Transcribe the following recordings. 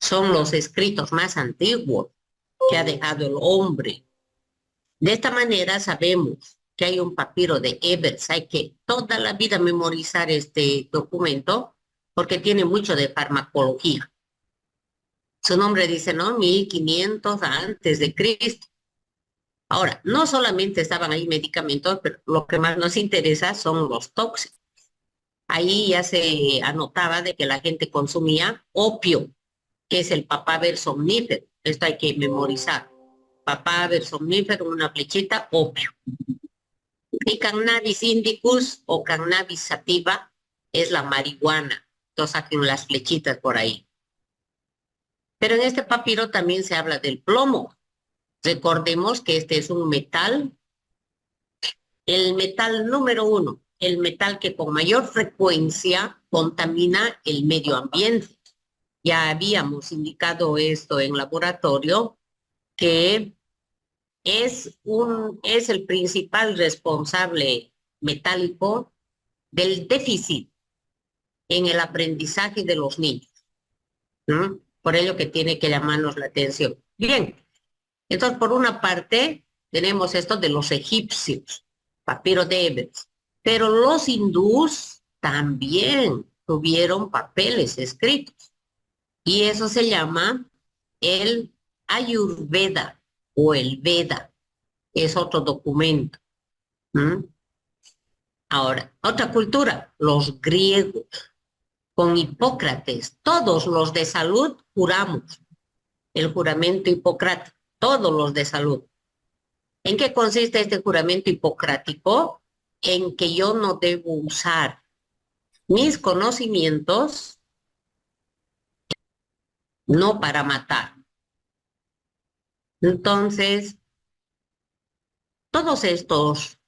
son los escritos más antiguos que ha dejado el hombre. De esta manera sabemos que hay un papiro de Ebers. Hay que toda la vida memorizar este documento porque tiene mucho de farmacología. Su nombre dice, ¿no? 1500 antes de Cristo. Ahora, no solamente estaban ahí medicamentos, pero lo que más nos interesa son los tóxicos. Ahí ya se anotaba de que la gente consumía opio, que es el papaver somnífero. Esto hay que memorizar. Papaver somnífero, una flechita, opio. Y cannabis indicus o cannabis sativa es la marihuana. Entonces saquen las flechitas por ahí. Pero en este papiro también se habla del plomo. Recordemos que este es un metal, el metal número 1, el metal que con mayor frecuencia contamina el medio ambiente. Ya habíamos indicado esto en laboratorio, que es el principal responsable metálico del déficit en el aprendizaje de los niños, ¿no? Por ello que tiene que llamarnos la atención. Bien, entonces por una parte tenemos esto de los egipcios, papiro de Ebers, pero los hindús también tuvieron papeles escritos y eso se llama el Ayurveda o el Veda, es otro documento. ¿Mm? Ahora, otra cultura, los griegos, con Hipócrates, todos los de salud juramos el juramento hipocrático, todos los de salud. ¿En qué consiste este juramento hipocrático? En que yo no debo usar mis conocimientos no para matar. Entonces, todos estos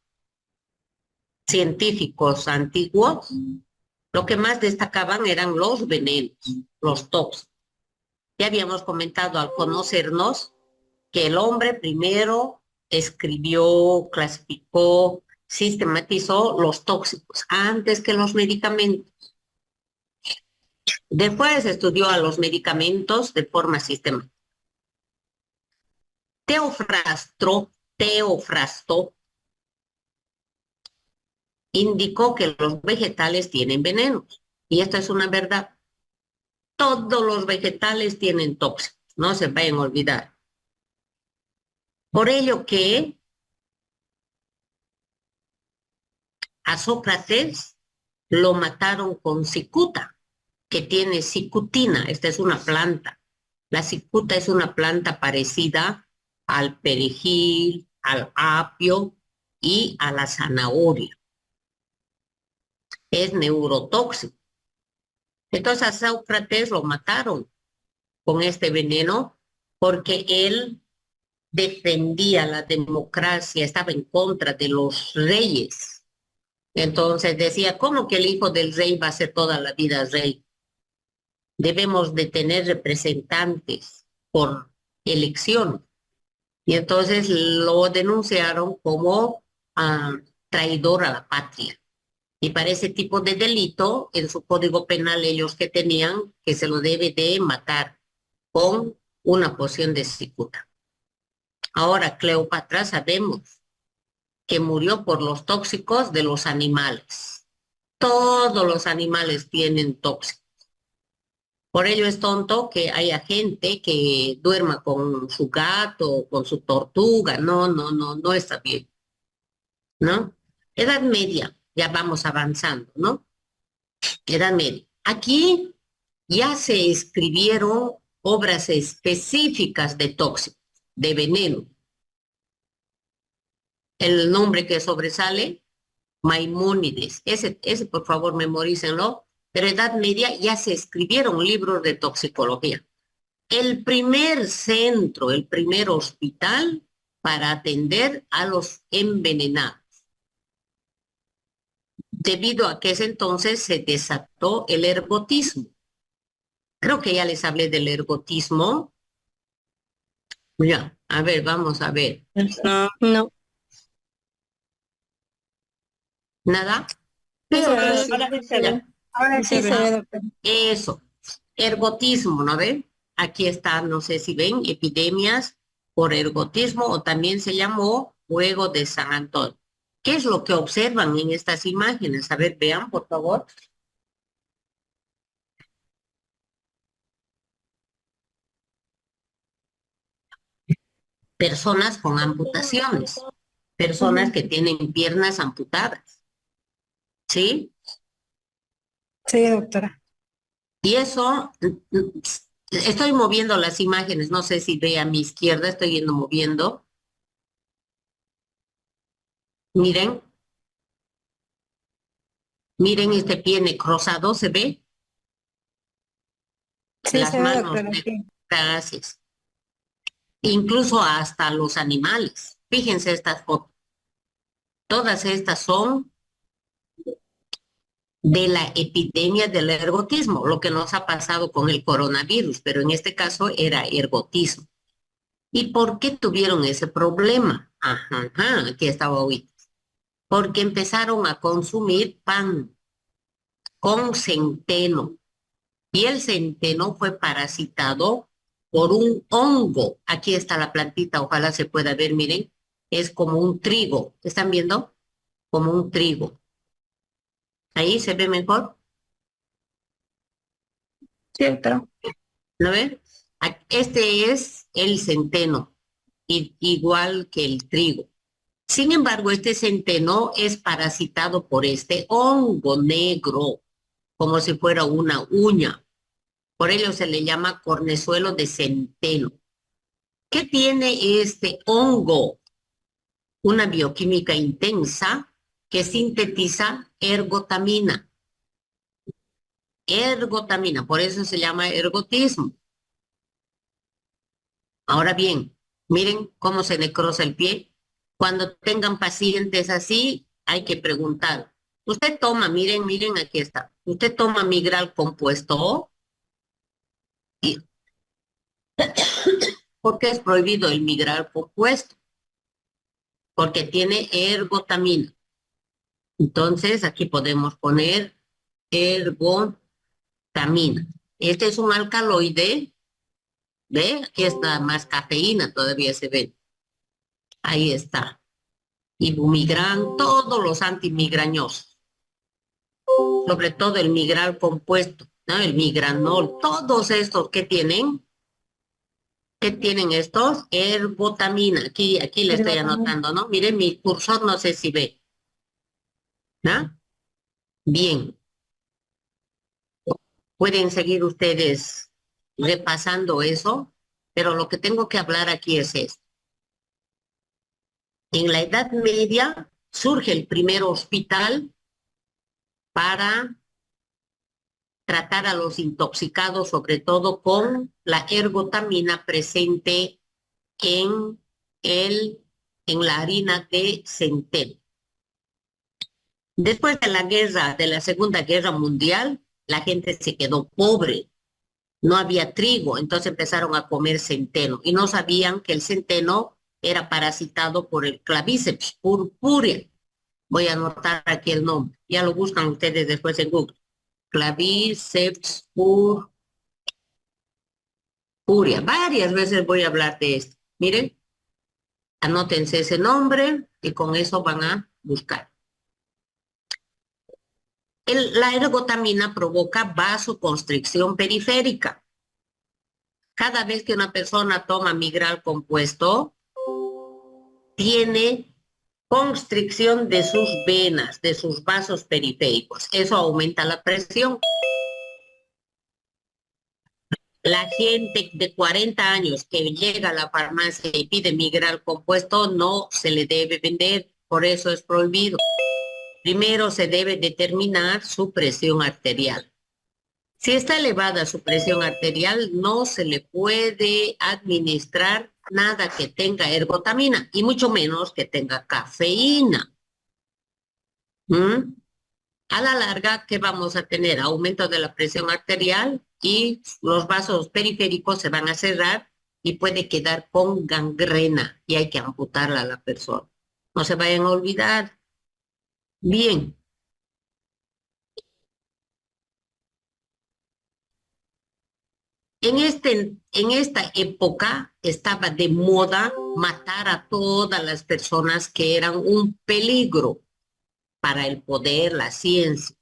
científicos antiguos, lo que más destacaban eran los venenos, los tóxicos. Ya habíamos comentado al conocernos que el hombre primero escribió, clasificó, sistematizó los tóxicos antes que los medicamentos. Después estudió a los medicamentos de forma sistemática. Teofrasto indicó que los vegetales tienen venenos. Y esto es una verdad. Todos los vegetales tienen tóxicos, no se vayan a olvidar. Por ello que a Sócrates lo mataron con cicuta, que tiene cicutina. Esta es una planta. La cicuta es una planta parecida al perejil, al apio y a la zanahoria. Es neurotóxico. Entonces a Sócrates lo mataron con este veneno porque él defendía la democracia, estaba en contra de los reyes. Entonces decía, ¿cómo que el hijo del rey va a ser toda la vida rey? Debemos de tener representantes por elección. Y entonces lo denunciaron como traidor a la patria. Y para ese tipo de delito, en su código penal ellos que tenían, que se lo debe de matar con una poción de cicuta. Ahora, Cleopatra sabemos que murió por los tóxicos de los animales. Todos los animales tienen tóxicos. Por ello es tonto que haya gente que duerma con su gato, con su tortuga. No, no, no, no está bien, ¿no? Edad media, ya vamos avanzando, ¿no? Edad media. Aquí ya se escribieron obras específicas de tóxicos, de veneno. El nombre que sobresale, Maimónides. Ese por favor memorícenlo. Pero Edad Media ya se escribieron libros de toxicología. El primer centro, el primer hospital para atender a los envenenados. Debido a que ese entonces se desató el ergotismo. Creo que ya les hablé del ergotismo. Ya, a ver, vamos a ver. No, no. ¿Nada? Sí se Ahora ve, sí, ahora sí se Ya. ve. Ahora sí se ve, doctor. Eso, ergotismo, ¿no ve? aquí está, no sé si ven, epidemias por ergotismo o también se llamó Juego de San Antonio. ¿Qué es lo que observan en estas imágenes? A ver, vean, por favor. Personas con amputaciones, personas Ujú. que tienen piernas amputadas, ¿sí? Sí, doctora. Y eso, estoy moviendo las imágenes, no sé si ve a mi izquierda, estoy yendo moviendo. Miren, miren este pie necrosado, ¿se ve? Sí, Las se ve, manos doctora, sí. necrosas, incluso hasta los animales. Fíjense estas fotos. Todas estas son de la epidemia del ergotismo, lo que nos ha pasado con el coronavirus, pero en este caso era ergotismo. ¿Y por qué tuvieron ese problema? Ajá, ajá, aquí estaba hoy. Porque empezaron a consumir pan con centeno y el centeno fue parasitado por un hongo. Aquí está la plantita, ojalá se pueda ver, miren, es como un trigo. ¿Están viendo? Como un trigo. Ahí se ve mejor, Sí, doctora. ¿no ven? Este es el centeno, igual que el trigo. Sin embargo, este centeno es parasitado por este hongo negro, como si fuera una uña. Por ello se le llama cornezuelo de centeno. ¿Qué tiene este hongo? Una bioquímica intensa que sintetiza ergotamina. Ergotamina, por eso se llama ergotismo. Ahora bien, miren cómo se necrosa el pie. Cuando tengan pacientes así, hay que preguntar. Usted toma, miren, miren, aquí está. Usted toma migral compuesto. ¿Y por qué es prohibido el migral compuesto? Porque tiene ergotamina. Entonces, aquí podemos poner ergotamina. Este es un alcaloide, ¿ve? Aquí está más cafeína, todavía se ve. Ahí está. Ibumigran, todos los antimigrañosos, sobre todo el migral compuesto, ¿no? El migranol, todos estos que tienen, ¿qué tienen estos? Ergotamina. Aquí le estoy Ergotamina. anotando, ¿no? Miren mi cursor, no sé si ve, ¿no? Bien, pueden seguir ustedes repasando eso, pero lo que tengo que hablar aquí es esto. En la Edad Media surge el primer hospital para tratar a los intoxicados, sobre todo con la ergotamina presente en, el, en la harina de centeno. Después de la guerra, de la Segunda Guerra Mundial, la gente se quedó pobre, no había trigo, entonces empezaron a comer centeno y no sabían que el centeno era parasitado por el clavíceps purpúrea. Voy a anotar aquí el nombre, ya lo buscan ustedes después en Google. Clavíceps purpúrea. Varias veces voy a hablar de esto. Miren, anótense ese nombre y con eso van a buscar. La ergotamina provoca vasoconstricción periférica. Cada vez que una persona toma migral compuesto, tiene constricción de sus venas, de sus vasos periféricos. Eso aumenta la presión. La gente de 40 años que llega a la farmacia y pide migral compuesto no se le debe vender, por eso es prohibido. Primero se debe determinar su presión arterial. Si está elevada su presión arterial, no se le puede administrar nada que tenga ergotamina y mucho menos que tenga cafeína. ¿Mm? A la larga, ¿qué vamos a tener? Aumento de la presión arterial y los vasos periféricos se van a cerrar y puede quedar con gangrena y hay que amputarla a la persona. No se vayan a olvidar. Bien, En esta época estaba de moda matar a todas las personas que eran un peligro para el poder, la ciencia.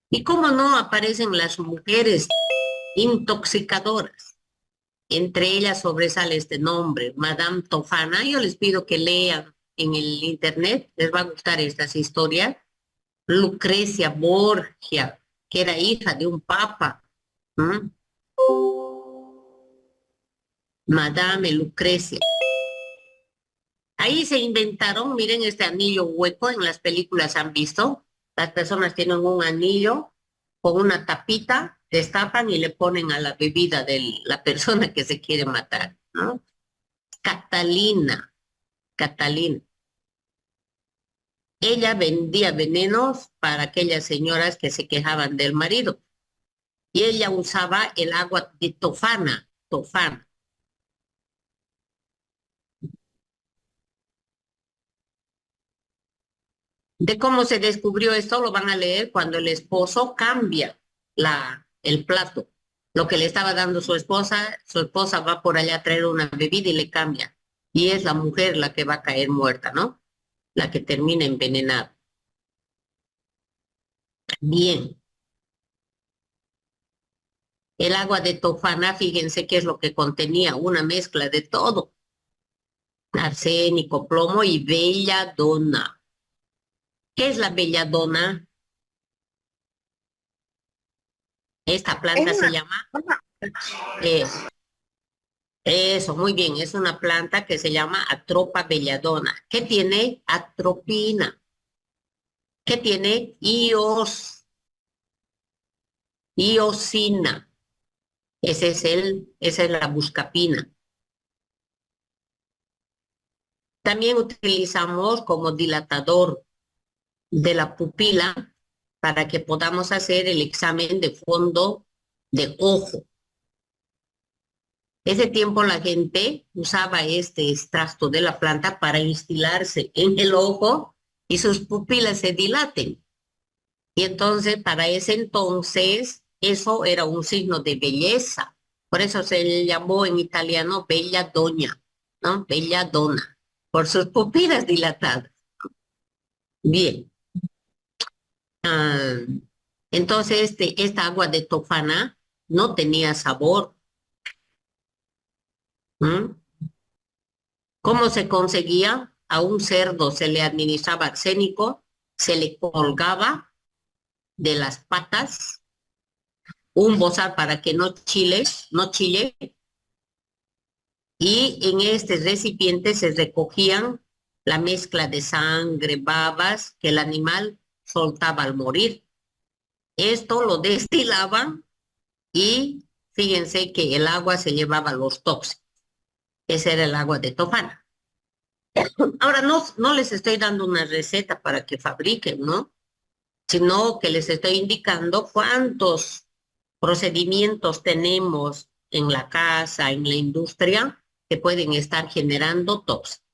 Y cómo no aparecen las mujeres intoxicadoras. Entre ellas sobresale este nombre, Madame Tofana. Yo les pido que lean en el internet, les va a gustar estas historias. Lucrecia Borgia, que era hija de un papa. ¿Mm? Madame Lucrecia. Ahí se inventaron, miren este anillo hueco, en las películas han visto, las personas tienen un anillo con una tapita, destapan y le ponen a la bebida de la persona que se quiere matar, ¿no? Catalina, Catalina. Ella vendía venenos para aquellas señoras que se quejaban del marido y ella usaba el agua de tofana, tofana. De cómo se descubrió esto lo van a leer cuando el esposo cambia el plato. Lo que le estaba dando su esposa va por allá a traer una bebida y le cambia. Y es la mujer la que va a caer muerta, ¿no? La que termina envenenada. Bien, el agua de tofana, fíjense qué es lo que contenía, una mezcla de todo. Arsénico, plomo y belladona. ¿Qué es la belladona? Esta Es planta se llama una- eh, eso, muy bien, es una planta que se llama Atropa belladona, que tiene atropina, que tiene iosina, esa es la buscapina. También utilizamos como dilatador de la pupila para que podamos hacer el examen de fondo de ojo. Ese tiempo la gente usaba este extracto de la planta para instilarse en el ojo y sus pupilas se dilaten. Y entonces, para ese entonces, eso era un signo de belleza. Por eso se le llamó en italiano bella doña, ¿no? Bella donna, por sus pupilas dilatadas. Bien. Ah, entonces, esta agua de tofana no tenía sabor. ¿Mm? ¿Cómo se conseguía? A un cerdo se le administraba arsénico, se le colgaba de las patas un bozal para que no chille, y en este recipiente se recogían la mezcla de sangre, babas que el animal soltaba al morir. Esto lo destilaban y fíjense que el agua se llevaba los tóxicos. Ese era el agua de tofana. Ahora no les estoy dando una receta para que fabriquen, ¿no? Sino que les estoy indicando cuántos procedimientos tenemos en la casa, en la industria, que pueden estar generando tóxicos.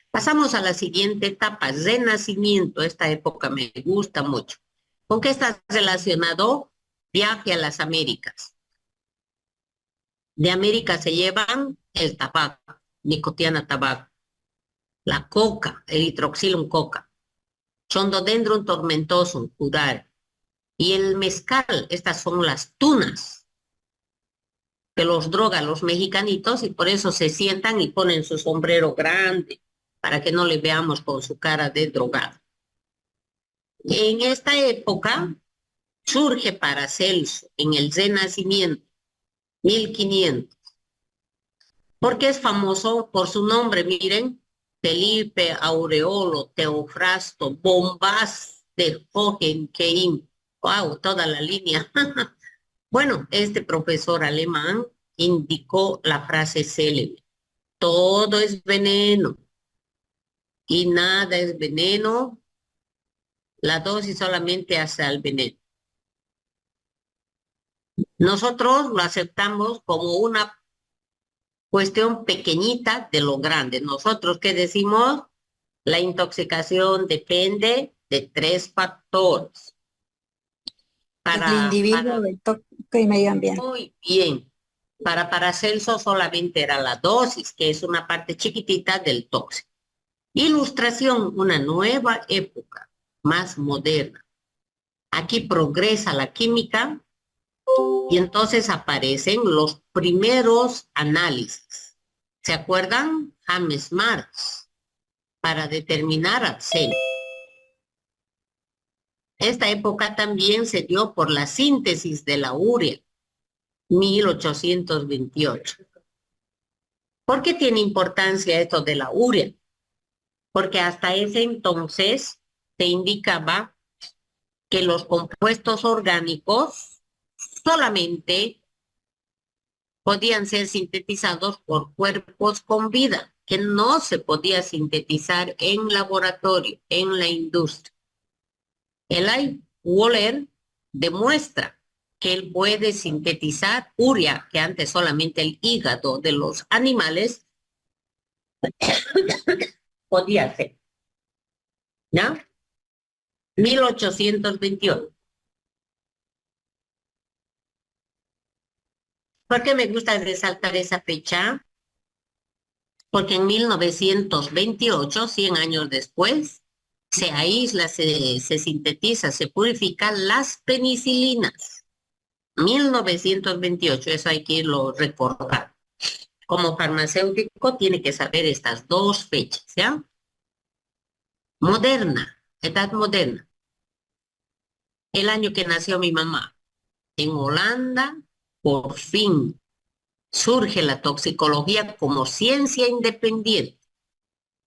Pasamos a la siguiente etapa, renacimiento. Esta época me gusta mucho. ¿Con qué está relacionado? Viaje a las Américas. De América se llevan el tabaco, nicotiana tabaco, la coca, el hidroxilum coca, Chondodendron tormentosum, Judar, y el mezcal. Estas son las tunas que los drogan los mexicanitos y por eso se sientan y ponen su sombrero grande para que no le veamos con su cara de drogado. En esta época surge Paracelso en el Renacimiento, 1500. ¿Por qué es famoso? Por su nombre, miren, Felipe, Aureolo, Teofrasto, Bombas de Hohenheim. Wow, toda la línea. Bueno, este profesor alemán indicó la frase célebre: todo es veneno y nada es veneno, la dosis solamente hace al veneno. Nosotros lo aceptamos como una cuestión pequeñita de lo grande. Nosotros, ¿qué decimos? La intoxicación depende de tres factores. El individuo, Para del tóxico y medio ambiente. muy bien. Para Paracelso solamente era la dosis, que es una parte chiquitita del tóxico. Ilustración, una nueva época, más moderna. Aquí progresa la química y entonces aparecen los primeros análisis. ¿Se acuerdan? James Marx, para determinar arsénico. Esta época también se dio por la síntesis de la urea, 1828. ¿Por qué tiene importancia esto de la urea? Porque hasta ese entonces se indicaba que los compuestos orgánicos solamente podían ser sintetizados por cuerpos con vida, que no se podía sintetizar en laboratorio, en la industria. Eli Waller demuestra que él puede sintetizar urea, que antes solamente el hígado de los animales podía hacer. ¿Ya? 1821. ¿Por qué me gusta resaltar esa fecha? Porque en 1928, 100 años después, se aísla, se sintetiza, se purifican las penicilinas. 1928, eso hay que irlo recordar. Como farmacéutico tiene que saber estas dos fechas, ¿ya? Moderna, edad moderna. El año que nació mi mamá. En Holanda, por fin, surge la toxicología como ciencia independiente,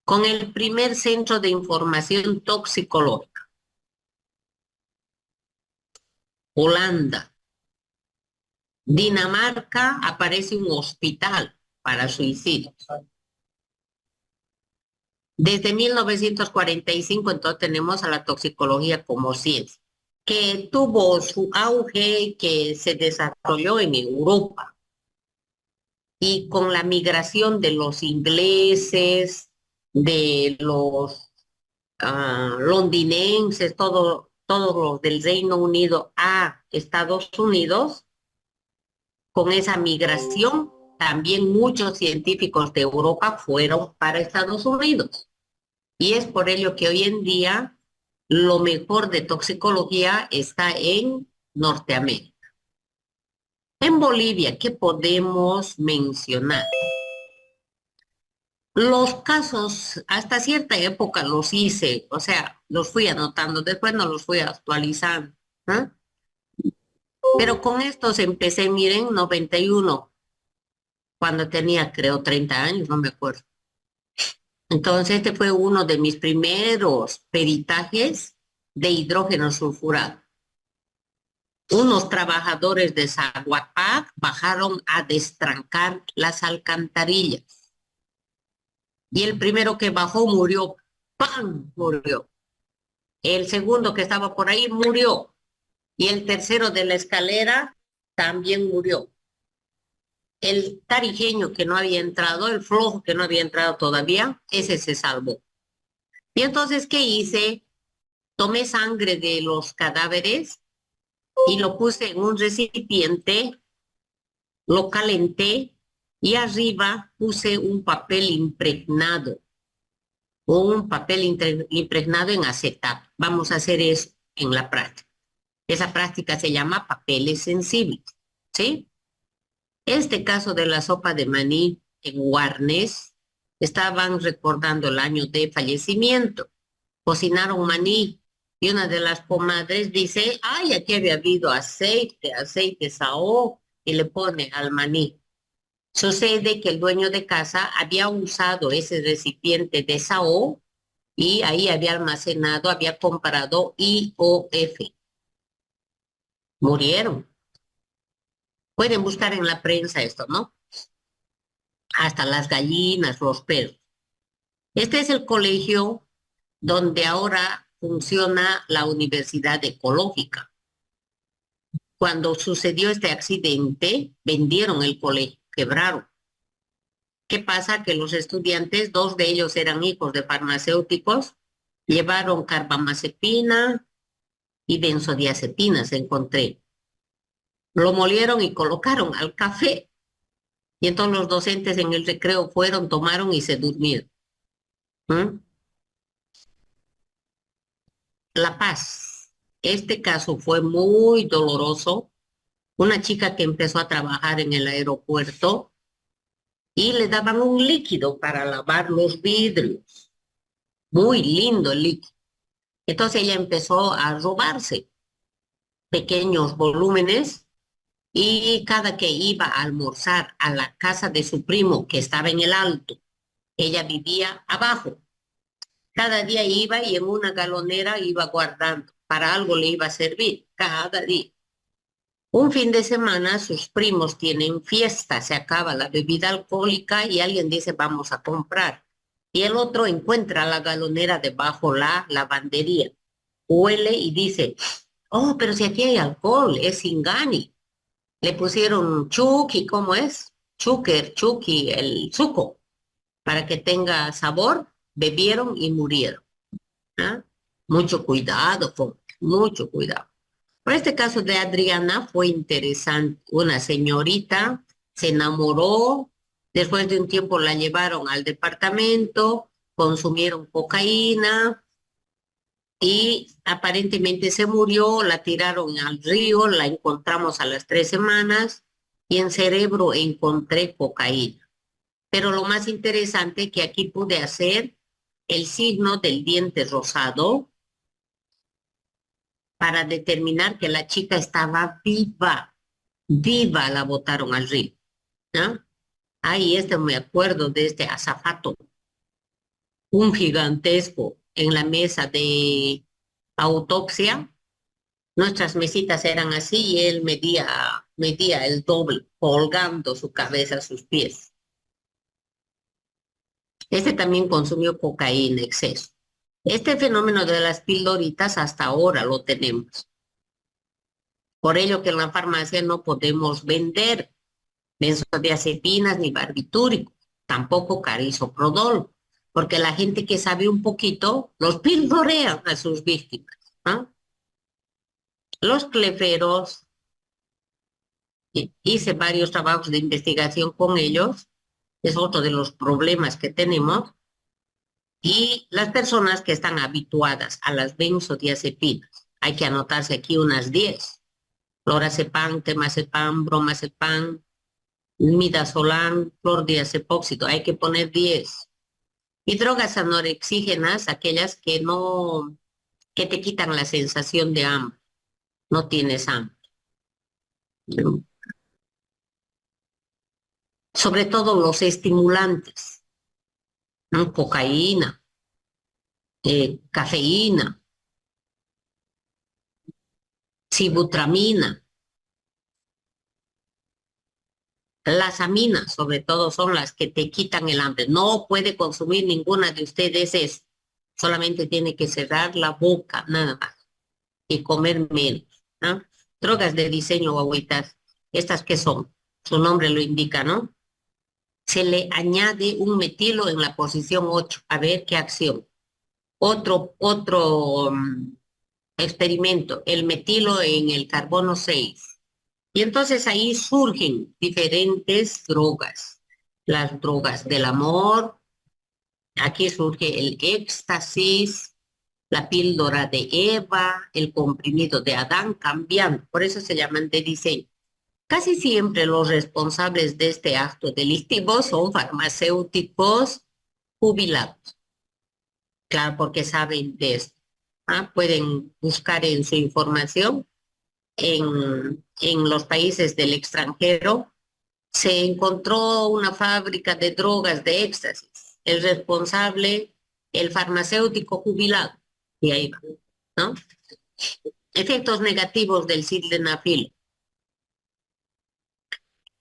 con el primer centro de información toxicológica. Holanda. Dinamarca, aparece un hospital para suicidios. Desde 1945, entonces, tenemos a la toxicología como ciencia, que tuvo su auge, que se desarrolló en Europa. Y con la migración de los ingleses, de los londinenses, todos los del Reino Unido a Estados Unidos, con esa migración, también muchos científicos de Europa fueron para Estados Unidos. Y es por ello que hoy en día lo mejor de toxicología está en Norteamérica. En Bolivia, ¿qué podemos mencionar? Los casos, hasta cierta época los hice, o sea, los fui anotando, después no los fui actualizando, ¿eh? Pero con estos empecé, miren, 91, cuando tenía, creo, 30 años, no me acuerdo. Entonces, este fue uno de mis primeros peritajes de hidrógeno sulfurado. Unos trabajadores de Zaguapac bajaron a destrancar las alcantarillas. Y el primero que bajó murió. ¡Pam! Murió. El segundo que estaba por ahí murió. Y el tercero de la escalera también murió. El tarijeño que no había entrado, el flojo que no había entrado todavía, ese se salvó. Y entonces, ¿qué hice? Tomé sangre de los cadáveres y lo puse en un recipiente, lo calenté y arriba puse un papel impregnado, o un papel impregnado en acetato. Vamos a hacer eso en la práctica. Esa práctica se llama papeles sensibles, ¿sí? Este caso de la sopa de maní en Guarnes, estaban recordando el año de fallecimiento. Cocinaron maní y una de las comadres dice, ay, aquí había habido aceite saó, y le pone al maní. Sucede que el dueño de casa había usado ese recipiente de saó y ahí había almacenado, había comprado IOF. Murieron. Pueden buscar en la prensa esto, ¿no? Hasta las gallinas, los perros. Este es el colegio donde ahora funciona la Universidad Ecológica. Cuando sucedió este accidente, vendieron el colegio, quebraron. ¿Qué pasa? Que los estudiantes, dos de ellos eran hijos de farmacéuticos, llevaron carbamazepina y benzodiazepinas, encontré. Lo molieron y colocaron al café. Y entonces los docentes en el recreo fueron, tomaron y se durmieron. ¿Mm? La Paz. Este caso fue muy doloroso. Una chica que empezó a trabajar en el aeropuerto y le daban un líquido para lavar los vidrios. Muy lindo el líquido. Entonces ella empezó a robarse pequeños volúmenes y cada que iba a almorzar a la casa de su primo que estaba en el alto, ella vivía abajo. Cada día iba y en una galonera iba guardando. Para algo le iba a servir, cada día. Un fin de semana sus primos tienen fiesta, se acaba la bebida alcohólica y alguien dice vamos a comprar. Y el otro encuentra la galonera debajo la lavandería. Huele y dice, oh, pero si aquí hay alcohol, es Singani. Le pusieron Chucky, ¿cómo es? Chucker, Chucky, el suco, para que tenga sabor. Bebieron y murieron. ¿Ah? Mucho cuidado, mucho cuidado. Por este caso de Adriana fue interesante. Una señorita se enamoró, después de un tiempo la llevaron al departamento, consumieron cocaína y aparentemente se murió, la tiraron al río, la encontramos a las 3 semanas y en cerebro encontré cocaína. Pero lo más interesante que aquí pude hacer el signo del diente rosado para determinar que la chica estaba viva, viva la botaron al río, ¿no? Ahí me acuerdo de este azafato, un gigantesco en la mesa de autopsia. Nuestras mesitas eran así y él medía el doble, colgando su cabeza a sus pies. Este también consumió cocaína en exceso. Este fenómeno de las pildoritas hasta ahora lo tenemos. Por ello que en la farmacia no podemos vender benzodiazepinas ni barbitúricos, tampoco carisoprodol, porque la gente que sabe un poquito los pildorean a sus víctimas, ¿no? Los cleferos, hice varios trabajos de investigación con ellos, es otro de los problemas que tenemos, y las personas que están habituadas a las benzodiazepinas, hay que anotarse aquí unas 10, lorazepam, temazepam, bromazepam, midazolam, clordiazepóxido, hay que poner 10. Y drogas anorexígenas, aquellas que no, que te quitan la sensación de hambre, no tienes hambre. Sobre todo los estimulantes, ¿no? Cocaína, cafeína, sibutramina, las aminas, sobre todo son las que te quitan el hambre. No puede consumir ninguna de ustedes eso. Solamente tiene que cerrar la boca, nada más, y comer menos, ¿no? Drogas de diseño, agüitas, estas que son, su nombre lo indica, ¿no? Se le añade un metilo en la posición 8, a ver qué acción. Otro experimento, el metilo en el carbono 6. Y entonces ahí surgen diferentes drogas. Las drogas del amor, aquí surge el éxtasis, la píldora de Eva, el comprimido de Adán, cambiando. Por eso se llaman de diseño. Casi siempre los responsables de este acto delictivo son farmacéuticos jubilados. Claro, porque saben de esto. ¿Ah? Pueden buscar en su información en los países del extranjero. Se encontró una fábrica de drogas de éxtasis. El responsable, el farmacéutico jubilado. Y ahí va, ¿no? Efectos negativos del sildenafil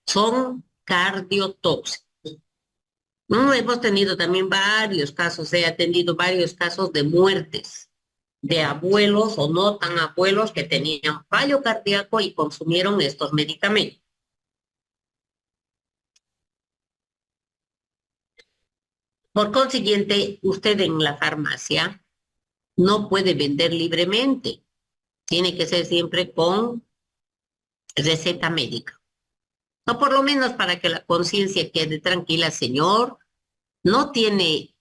son cardiotóxicos. No, hemos tenido también varios casos, he atendido varios casos de muertes de abuelos o no tan abuelos que tenían fallo cardíaco y consumieron estos medicamentos. Por consiguiente, usted en la farmacia no puede vender libremente. Tiene que ser siempre con receta médica. No, por lo menos para que la conciencia quede tranquila, señor, no tiene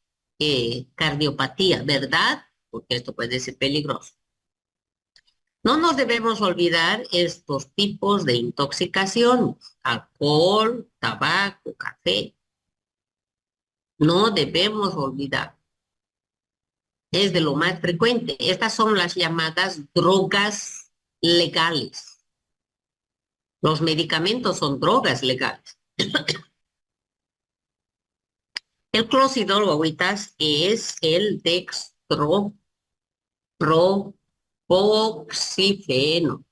cardiopatía, ¿verdad? Porque esto puede ser peligroso. No nos debemos olvidar estos tipos de intoxicación: alcohol, tabaco, café. No debemos olvidar. Es de lo más frecuente. Estas son las llamadas drogas legales. Los medicamentos son drogas legales. El clocidol, guaguitas, es el dextropropoxifeno.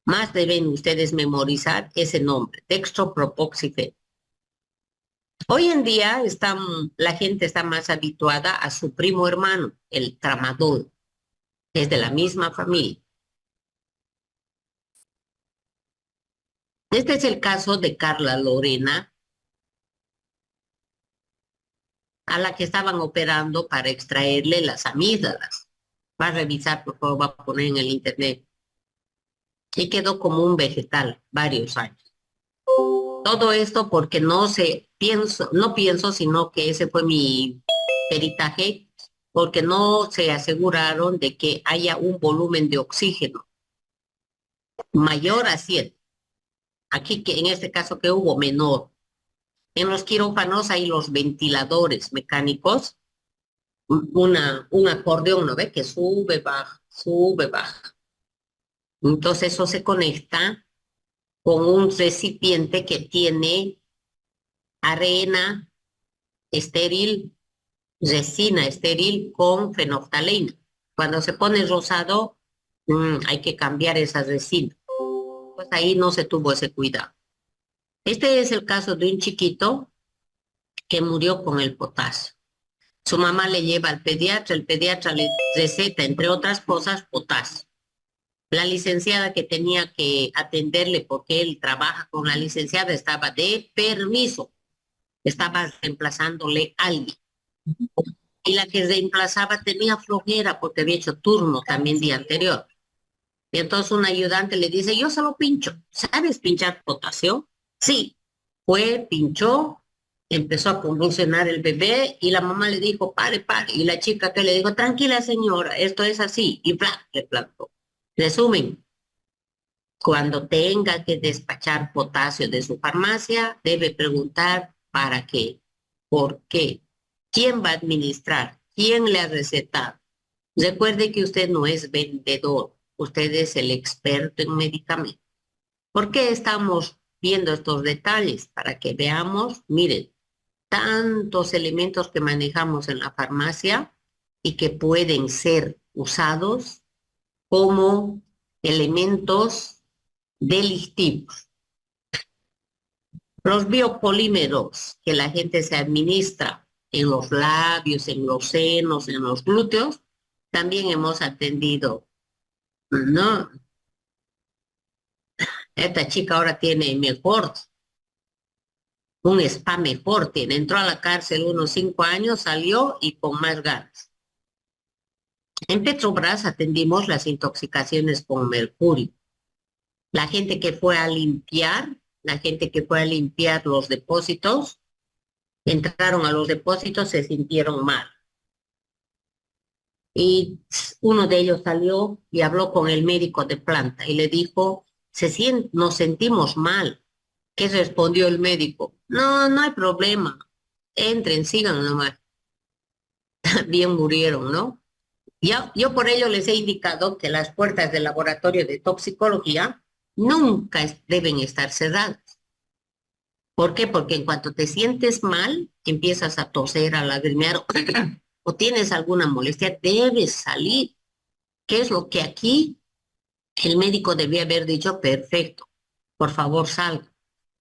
Más deben ustedes memorizar ese nombre, dextropropoxifeno. Hoy en día la gente está más habituada a su primo hermano, el tramadol, que es de la misma familia. Este es el caso de Carla Lorena, a la que estaban operando para extraerle las amígdalas. Va a revisar, por favor, va a poner en el internet. Y quedó como un vegetal varios años. Todo esto porque no pienso, sino que ese fue mi peritaje, porque no se aseguraron de que haya un volumen de oxígeno mayor a 100. Aquí, que en este caso que hubo, menor. En los quirófanos hay los ventiladores mecánicos, un acordeón, ¿no ve? Que sube, baja, sube, baja. Entonces eso se conecta con un recipiente que tiene arena estéril, resina estéril con fenolftaleína. Cuando se pone rosado, hay que cambiar esa resina. Pues ahí no se tuvo ese cuidado. Este es el caso de un chiquito que murió con el potasio. Su mamá le lleva al pediatra, el pediatra le receta, entre otras cosas, potasio. La licenciada que tenía que atenderle, porque él trabaja con la licenciada, estaba de permiso, estaba reemplazándole a alguien. Y la que reemplazaba tenía flojera porque había hecho turno también día anterior. Y entonces un ayudante le dice, yo se lo pincho. ¿Sabes pinchar potasio? Sí. Fue, pinchó, empezó a convulsionar el bebé y la mamá le dijo, pare, pare. Y la chica que le dijo, tranquila señora, esto es así. Y bla, le plantó. Resumen, cuando tenga que despachar potasio de su farmacia, debe preguntar para qué, por qué, quién va a administrar, quién le ha recetado. Recuerde que usted no es vendedor, usted es el experto en medicamentos. ¿Por qué estamos viendo estos detalles? Para que veamos, miren, tantos elementos que manejamos en la farmacia y que pueden ser usados como elementos delictivos. Los biopolímeros que la gente se administra en los labios, en los senos, en los glúteos, también hemos atendido, ¿no? Esta chica ahora tiene mejor, un spa mejor tiene. Entró a la cárcel unos 5 años, salió y con más ganas. En Petrobras atendimos las intoxicaciones con mercurio. La gente que fue a limpiar, la gente que fue a limpiar los depósitos, entraron a los depósitos, se sintieron mal. Y uno de ellos salió y habló con el médico de planta y le dijo, nos sentimos mal. ¿Qué respondió el médico? No, no hay problema. Entren, sigan nomás. Bien murieron, ¿no? Yo por ello les he indicado que las puertas del laboratorio de toxicología nunca deben estar cerradas. ¿Por qué? Porque en cuanto te sientes mal, empiezas a toser, a lagrimear o tienes alguna molestia, debes salir. ¿Qué es lo que aquí el médico debía haber dicho? Perfecto, por favor salga.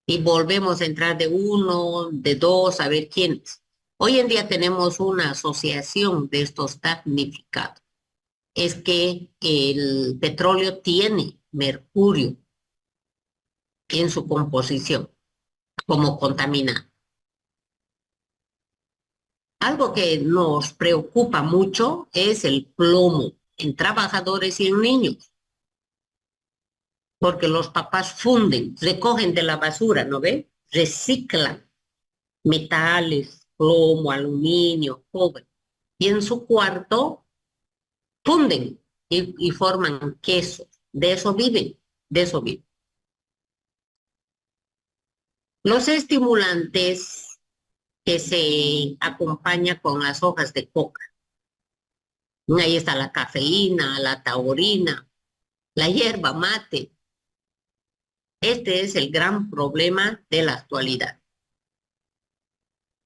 Y volvemos a entrar de uno, de dos, a ver quiénes. Hoy en día tenemos una asociación de estos damnificados. Es que el petróleo tiene mercurio en su composición como contaminante. Algo que nos preocupa mucho es el plomo en trabajadores y en niños. porque los papás funden, recogen de la basura, ¿no ve? Reciclan metales, plomo, aluminio, cobre. Y en su cuarto funden y forman quesos. De eso viven, de eso viven. Los estimulantes que se acompañan con las hojas de coca. Ahí está la cafeína, la taurina, la hierba mate. Este es el gran problema de la actualidad.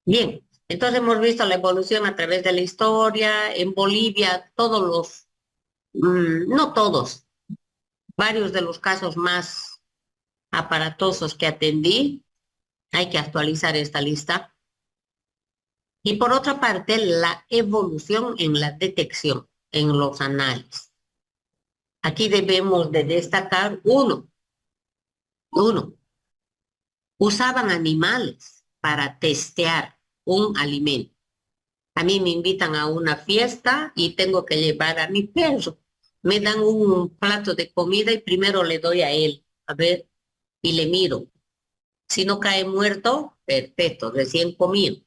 Bien, entonces hemos visto la evolución a través de la historia. En Bolivia, todos los, no todos, varios de los casos más aparatosos que atendí, hay que actualizar esta lista. Y por otra parte, la evolución en la detección, en los análisis. Aquí debemos de destacar uno, usaban animales para testear un alimento. A mí me invitan a una fiesta y tengo que llevar a mi perro. Me dan un plato de comida y primero le doy a él, a ver, y le miro. Si no cae muerto, perfecto, recién comido.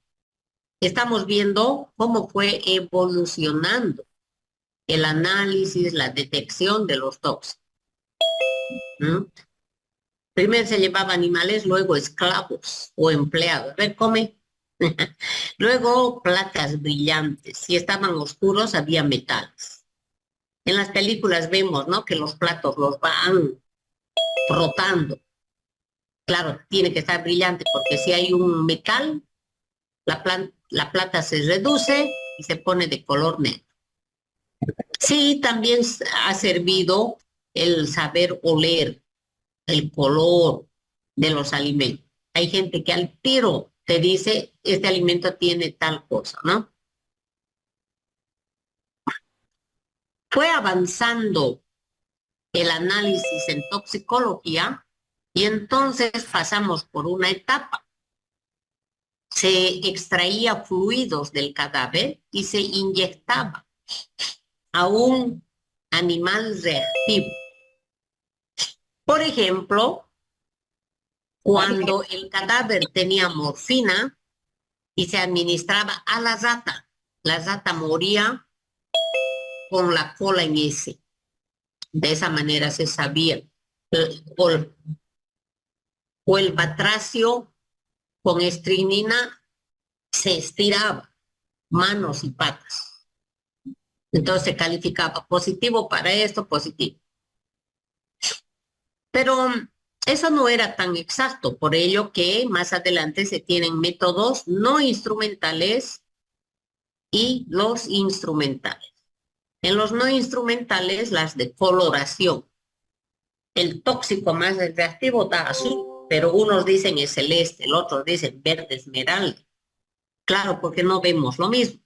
Estamos viendo cómo fue evolucionando el análisis, la detección de los tóxicos. ¿Mm? Primero se llevaba animales, luego esclavos o empleados. A ver, come. Luego placas brillantes. Si estaban oscuros, había metales. En las películas vemos, ¿no? Que los platos los van rotando. Claro, tiene que estar brillante porque si hay un metal, la plata se reduce y se pone de color negro. Sí, también ha servido el saber oler el color de los alimentos. Hay gente que al tiro te dice, este alimento tiene tal cosa, ¿no? Fue avanzando el análisis en toxicología y entonces pasamos por una etapa. Se extraía fluidos del cadáver y se inyectaba a un animal reactivo. Por ejemplo, cuando el cadáver tenía morfina y se administraba a la rata moría con la cola en S. De esa manera se sabía. O, o el batracio con estrinina se estiraba, manos y patas. Entonces se calificaba positivo para esto, positivo. Pero eso no era tan exacto, por ello que más adelante se tienen métodos no instrumentales y los instrumentales. En los no instrumentales, las de coloración. El tóxico más reactivo da azul, pero unos dicen es celeste, el otro dicen verde esmeralda. Claro, porque no vemos lo mismo.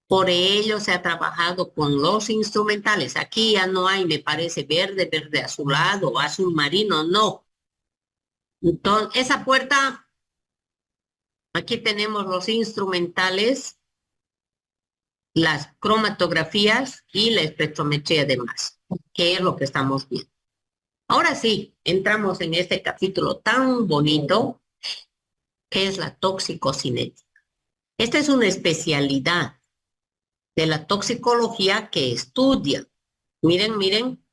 Por ello se ha trabajado con los instrumentales. Aquí ya no hay, me parece, verde, verde azulado, azul marino, no. Entonces, esa puerta, aquí tenemos los instrumentales, las cromatografías y la espectrometría de masa, que es lo que estamos viendo. Ahora sí, entramos en este capítulo tan bonito que es la toxicocinética. Esta es una especialidad de la toxicología que estudia, miren,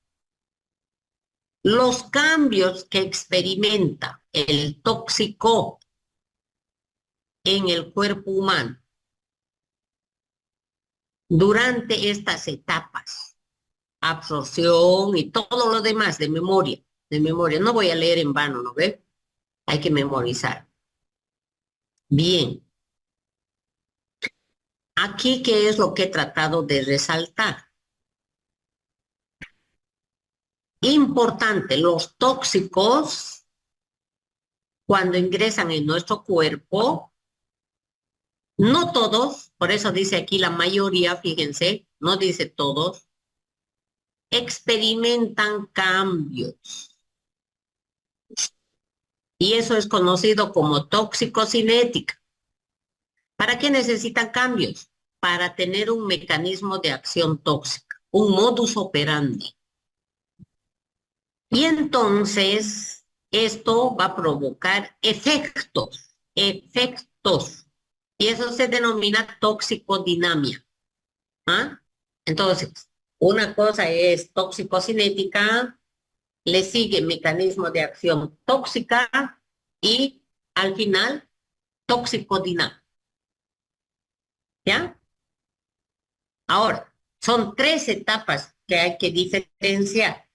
los cambios que experimenta el tóxico en el cuerpo humano durante estas etapas, absorción y todo lo demás de memoria, No voy a leer en vano, ¿no ve? Hay que memorizar. Bien. Aquí, ¿qué es lo que he tratado de resaltar? Importante, los tóxicos, cuando ingresan en nuestro cuerpo, no todos, por eso dice aquí la mayoría, fíjense, no dice todos, experimentan cambios. Y eso es conocido como toxicocinética. ¿Para qué necesitan cambios? Para tener un mecanismo de acción tóxica, un modus operandi. Y entonces esto va a provocar efectos. Y eso se denomina toxicodinamia. ¿Ah? Entonces, una cosa es toxicocinética, le sigue mecanismo de acción tóxica y al final toxicodinamia. ¿Ya? Ahora, son tres etapas que hay que diferenciar,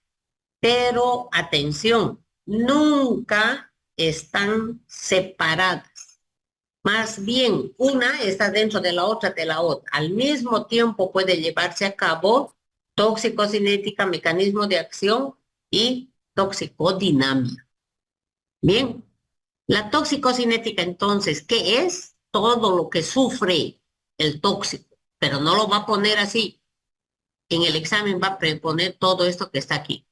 pero atención, nunca están separadas. Más bien, una está dentro de la otra, Al mismo tiempo puede llevarse a cabo toxicocinética, mecanismo de acción y toxicodinamia. Bien, la toxicocinética entonces, ¿qué es? Todo lo que sufre el tóxico, pero no lo va a poner así. En el examen va a preponer todo esto que está aquí.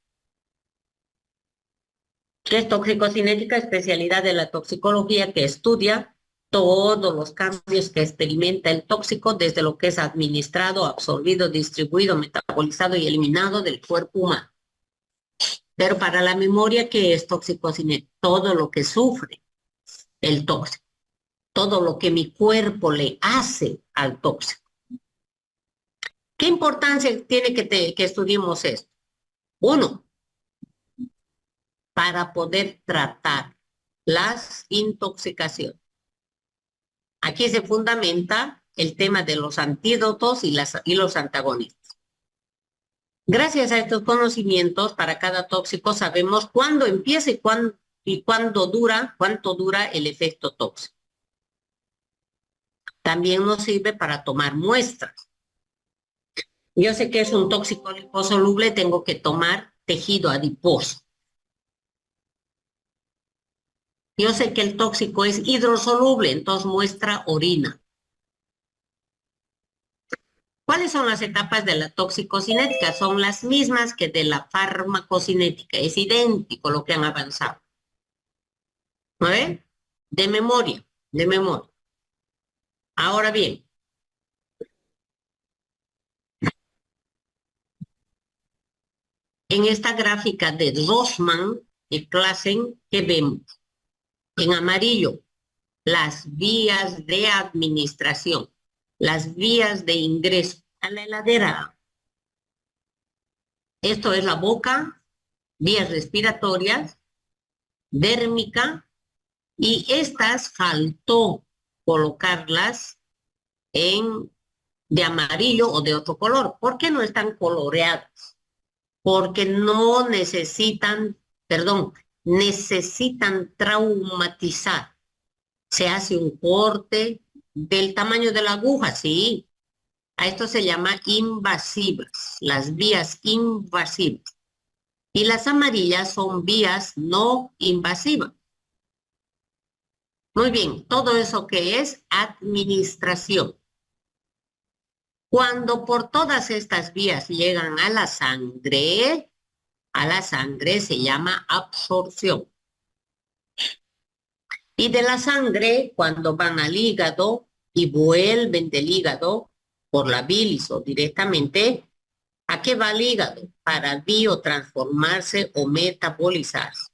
¿Qué es toxicocinética? Especialidad de la toxicología que estudia todos los cambios que experimenta el tóxico desde lo que es administrado, absorbido, distribuido, metabolizado y eliminado del cuerpo humano. Pero para la memoria, ¿qué es toxicocinética? Todo lo que sufre el tóxico, todo lo que mi cuerpo le hace al tóxico. ¿Qué importancia tiene que estudiemos esto? Uno, para poder tratar las intoxicaciones. Aquí se fundamenta el tema de los antídotos y los antagonistas. Gracias a estos conocimientos, para cada tóxico sabemos cuándo empieza y cuánto dura el efecto tóxico. También nos sirve para tomar muestras. Yo sé que es un tóxico liposoluble, tengo que tomar tejido adiposo. Yo sé que el tóxico es hidrosoluble, entonces muestra orina. ¿Cuáles son las etapas de la toxicocinética? Son las mismas que de la farmacocinética. Es idéntico lo que han avanzado. ¿No ven? De memoria, de memoria. Ahora bien, en esta gráfica de Rossmann y Classen, ¿qué vemos? En amarillo, las vías de administración, las vías de ingreso a la heladera. Esto es la boca, vías respiratorias, dérmica, y estas faltó colocarlas de amarillo o de otro color. ¿Por qué no están coloreadas? Porque no necesitan, necesitan traumatizar. Se hace un corte del tamaño de la aguja, sí. A esto se llama invasivas, las vías invasivas. Y las amarillas son vías no invasivas. Muy bien, todo eso que es administración. Cuando por todas estas vías llegan a la sangre se llama absorción. Y de la sangre, cuando van al hígado y vuelven del hígado por la bilis o directamente, ¿a qué va el hígado? Para biotransformarse o metabolizarse.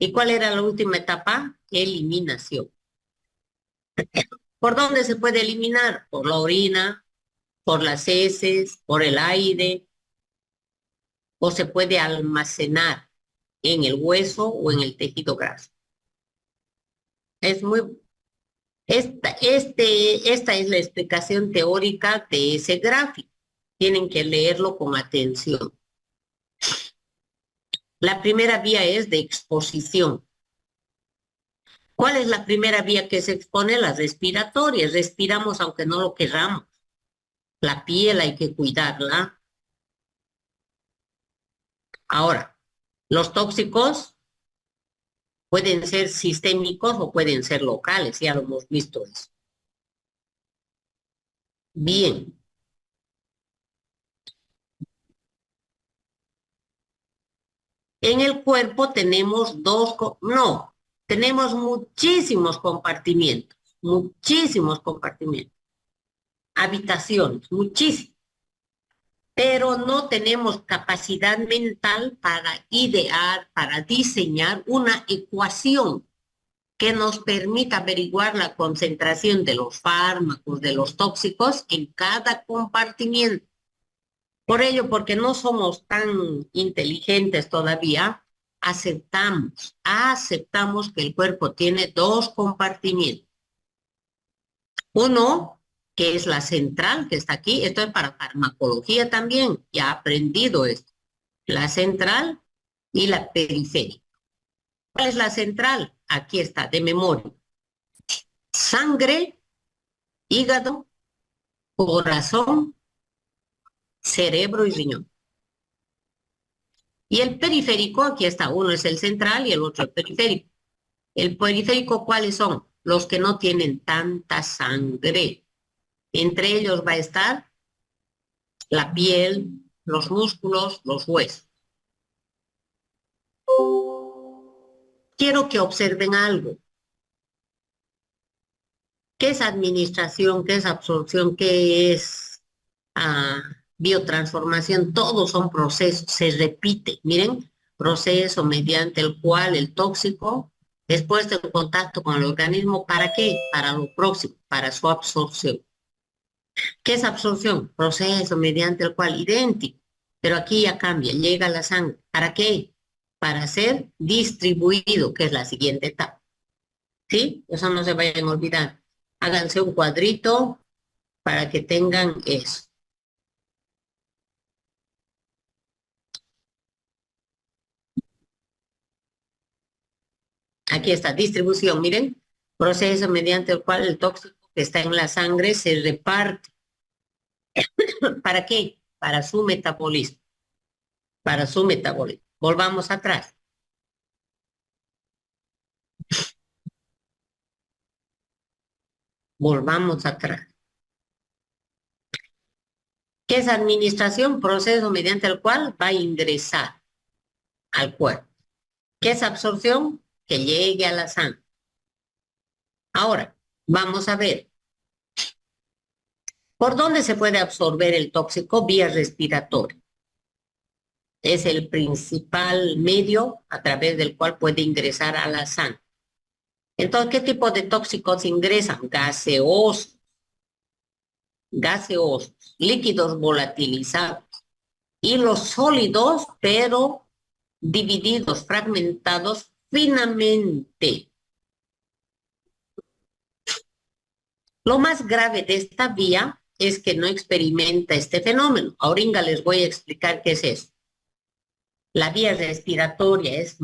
¿Y cuál era la última etapa? Eliminación. ¿Por dónde se puede eliminar? Por la orina, por las heces, por el aire, o se puede almacenar en el hueso o en el tejido graso. Esta es la explicación teórica de ese gráfico. Tienen que leerlo con atención. La primera vía es de exposición. ¿Cuál es la primera vía que se expone? Las respiratorias. Respiramos aunque no lo queramos. La piel hay que cuidarla. Ahora, los tóxicos pueden ser sistémicos o pueden ser locales, ya lo hemos visto eso. Bien. En el cuerpo tenemos tenemos muchísimos compartimientos, habitaciones, muchísimos. pero no tenemos capacidad mental para idear, para diseñar una ecuación que nos permita averiguar la concentración de los fármacos, de los tóxicos en cada compartimiento. Por ello, porque no somos tan inteligentes todavía, aceptamos que el cuerpo tiene dos compartimientos. Uno, que es la central, que está aquí, esto es para farmacología también, ya he aprendido esto. La central y la periférica. ¿Cuál es la central? Aquí está, de memoria. Sangre, hígado, corazón, cerebro y riñón. Y el periférico, aquí está, uno es el central y el otro el periférico. El periférico, ¿cuáles son? Los que no tienen tanta sangre. Entre ellos va a estar la piel, los músculos, los huesos. Quiero que observen algo. ¿Qué es administración? ¿Qué es absorción? ¿Qué es biotransformación? Todos son procesos, se repite. Miren, proceso mediante el cual el tóxico es puesto en contacto con el organismo. ¿Para qué? Para lo próximo, para su absorción. ¿Qué es absorción? Proceso mediante el cual, idéntico, pero aquí ya cambia, llega a la sangre. ¿Para qué? Para ser distribuido, que es la siguiente etapa. ¿Sí? Eso no se vayan a olvidar. Háganse un cuadrito para que tengan eso. Aquí está, distribución, miren. Proceso mediante el cual el tóxico que está en la sangre se reparte. ¿Para qué? Para su metabolismo. Para su metabolismo. Volvamos atrás. Volvamos atrás. ¿Qué es administración? Proceso mediante el cual va a ingresar al cuerpo. ¿Qué es absorción? Que llegue a la sangre. Ahora, vamos a ver. ¿Por dónde se puede absorber el tóxico? Vía respiratoria. Es el principal medio a través del cual puede ingresar a la sangre. Entonces, ¿qué tipo de tóxicos ingresan? Gaseosos, líquidos volatilizados y los sólidos, pero divididos, fragmentados finamente. Lo más grave de esta vía es que no experimenta este fenómeno. Ahorita les voy a explicar qué es eso. La vía respiratoria es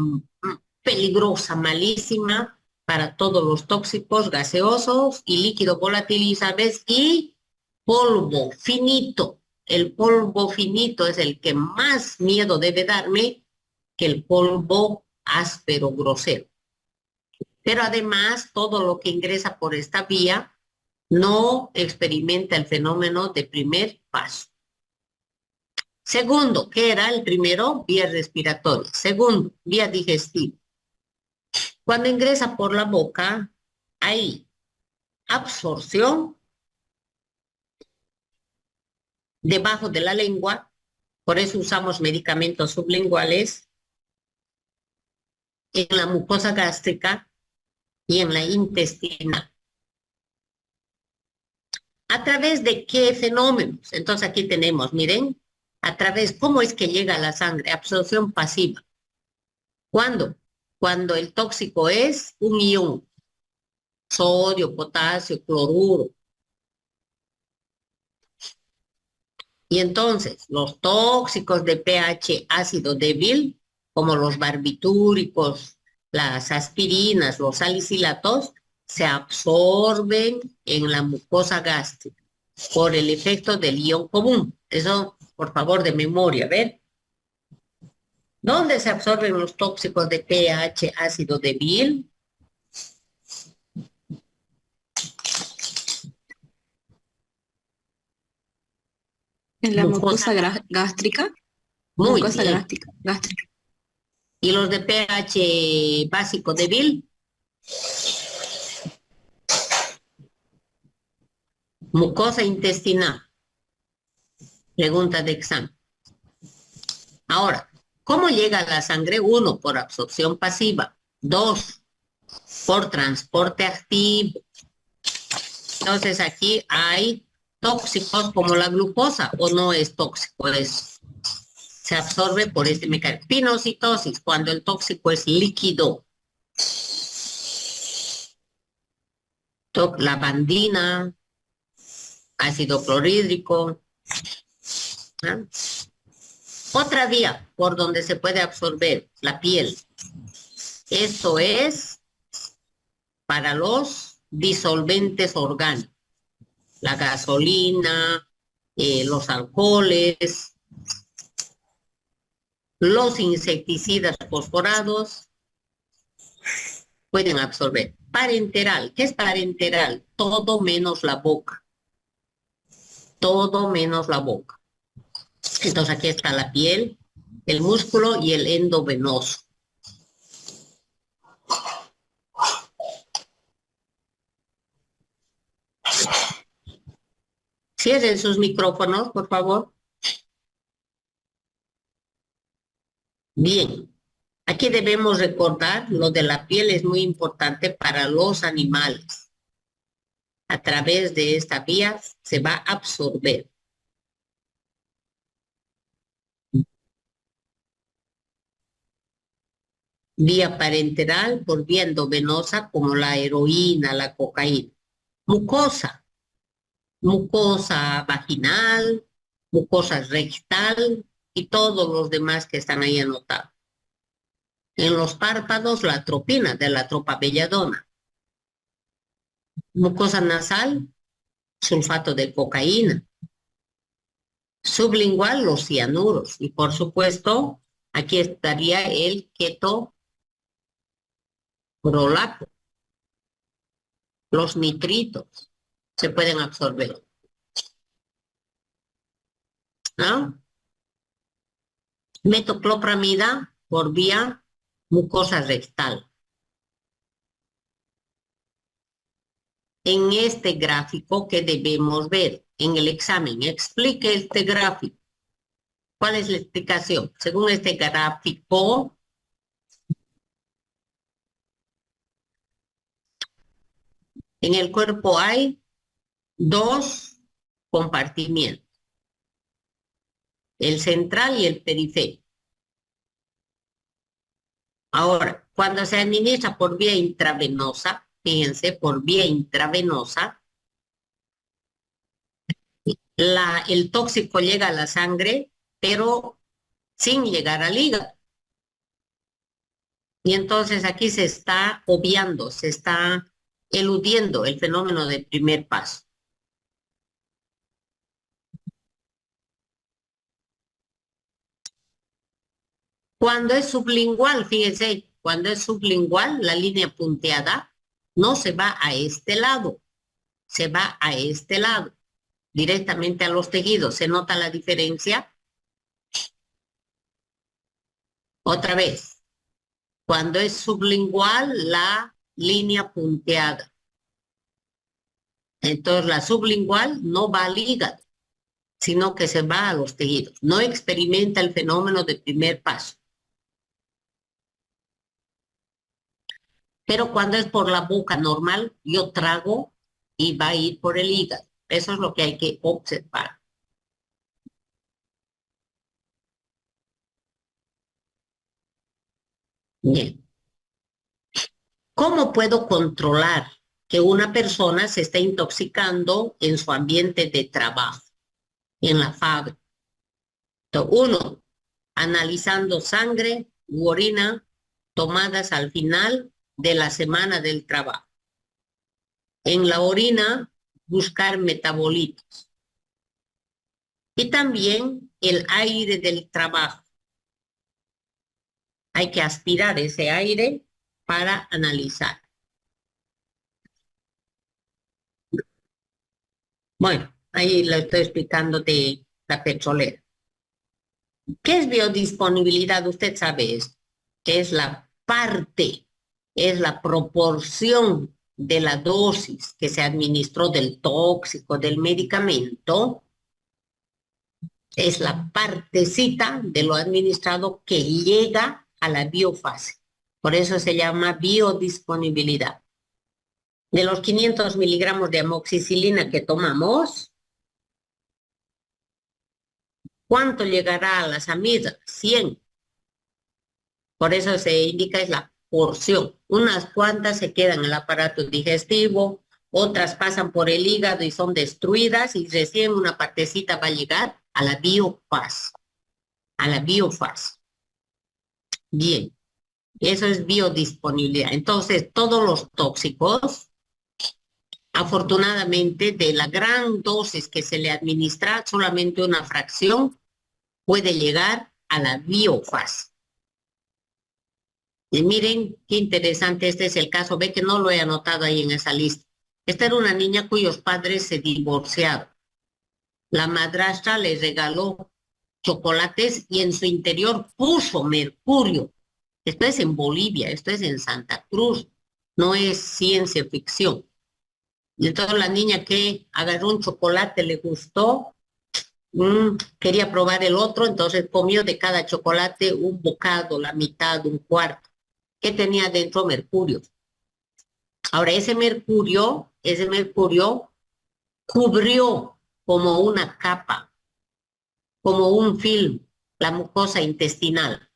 peligrosa, malísima para todos los tóxicos gaseosos y líquidos volatilizables y polvo finito. El polvo finito es el que más miedo debe darme que el polvo áspero, grosero. Pero además, todo lo que ingresa por esta vía no experimenta el fenómeno de primer paso. Segundo, ¿qué era el primero? Vía respiratoria. Segundo, vía digestiva. Cuando ingresa por la boca, hay absorción debajo de la lengua, por eso usamos medicamentos sublinguales, en la mucosa gástrica y en la intestina. ¿A través de qué fenómenos? Entonces aquí tenemos, miren, a través, ¿cómo es que llega a la sangre? Absorción pasiva. ¿Cuándo? Cuando el tóxico es un ion, sodio, potasio, cloruro. Y entonces, los tóxicos de pH ácido débil, como los barbitúricos, las aspirinas, los salicilatos, se absorben en la mucosa gástrica por el efecto del ion común. Eso, por favor, de memoria, ¿ver? ¿Dónde se absorben los tóxicos de pH ácido débil? En la mucosa gástrica. Muy Mucosa bien. gástrica. ¿Y los de pH básico débil? Mucosa intestinal. Pregunta de examen. Ahora, ¿cómo llega a la sangre? 1, por absorción pasiva. 2, por transporte activo. Entonces aquí hay tóxicos como la glucosa, o no es tóxico, se absorbe por este mecanismo. Pinocitosis, cuando el tóxico es líquido. Lavandina, ácido clorhídrico. ¿Ah? Otra vía por donde se puede absorber la piel. Esto es para los disolventes orgánicos. La gasolina, los alcoholes, los insecticidas fosforados pueden absorber. Parenteral, ¿qué es parenteral? Todo menos la boca. Todo menos la boca. Entonces aquí está la piel, el músculo y el endovenoso. Cierren sus micrófonos, por favor. Bien. Aquí debemos recordar, lo de la piel es muy importante para los animales. A través de esta vía se va a absorber. Vía parenteral por vía endovenosa como la heroína, la cocaína. Mucosa, mucosa vaginal, mucosa rectal y todos los demás que están ahí anotados. En los párpados, la atropina de la tropa belladona. Mucosa nasal, sulfato de cocaína. Sublingual, los cianuros. Y por supuesto, aquí estaría el ketoprolato. Los nitritos se pueden absorber. ¿No? Metoclopramida por vía mucosa rectal. En este gráfico que debemos ver en el examen, explique este gráfico. ¿Cuál es la explicación? Según este gráfico, en el cuerpo hay 2 compartimientos, el central y el periférico. Ahora, cuando se administra por vía intravenosa, fíjense, por vía intravenosa, el tóxico llega a la sangre, pero sin llegar al hígado. Y entonces aquí se está obviando, se está eludiendo el fenómeno del primer paso. Cuando es sublingual, fíjense, cuando es sublingual, la línea punteada no se va a este lado, se va a este lado, directamente a los tejidos. ¿Se nota la diferencia? Otra vez, cuando es sublingual, la línea punteada. Entonces, la sublingual no va al hígado, sino que se va a los tejidos. No experimenta el fenómeno de primer paso. Pero cuando es por la boca normal, yo trago y va a ir por el hígado. Eso es lo que hay que observar. Bien. ¿Cómo puedo controlar que una persona se esté intoxicando en su ambiente de trabajo, en la fábrica? Entonces, 1, analizando sangre u orina tomadas al final de la semana del trabajo. En la orina, buscar metabolitos. Y también el aire del trabajo. Hay que aspirar ese aire para analizar. Bueno, ahí lo estoy explicando de la petrolera. ¿Qué es biodisponibilidad? Usted sabe esto, que es la parte, es la proporción de la dosis que se administró del tóxico, del medicamento, Es la partecita de lo administrado que llega a la biofase. Por eso se llama biodisponibilidad. De los 500 miligramos de amoxicilina que tomamos, ¿cuánto llegará a las amigas? 100. Por eso se indica es la porción. Unas cuantas se quedan en el aparato digestivo, otras pasan por el hígado y son destruidas y recién una partecita va a llegar a la biofase. A la biofase. Bien, eso es biodisponibilidad. Entonces, todos los tóxicos, afortunadamente, de la gran dosis que se le administra, solamente una fracción puede llegar a la biofase. Y miren qué interesante, este es el caso, ve que no lo he anotado ahí en esa lista. Esta era una niña cuyos padres se divorciaron. La madrastra le regaló chocolates y en su interior puso mercurio. Esto es en Bolivia, esto es en Santa Cruz, no es ciencia ficción. Y entonces la niña que agarró un chocolate, le gustó, quería probar el otro, entonces comió de cada chocolate un bocado, la mitad, un cuarto, que tenía dentro mercurio. Ahora, ese mercurio cubrió como una capa, como un film, la mucosa intestinal,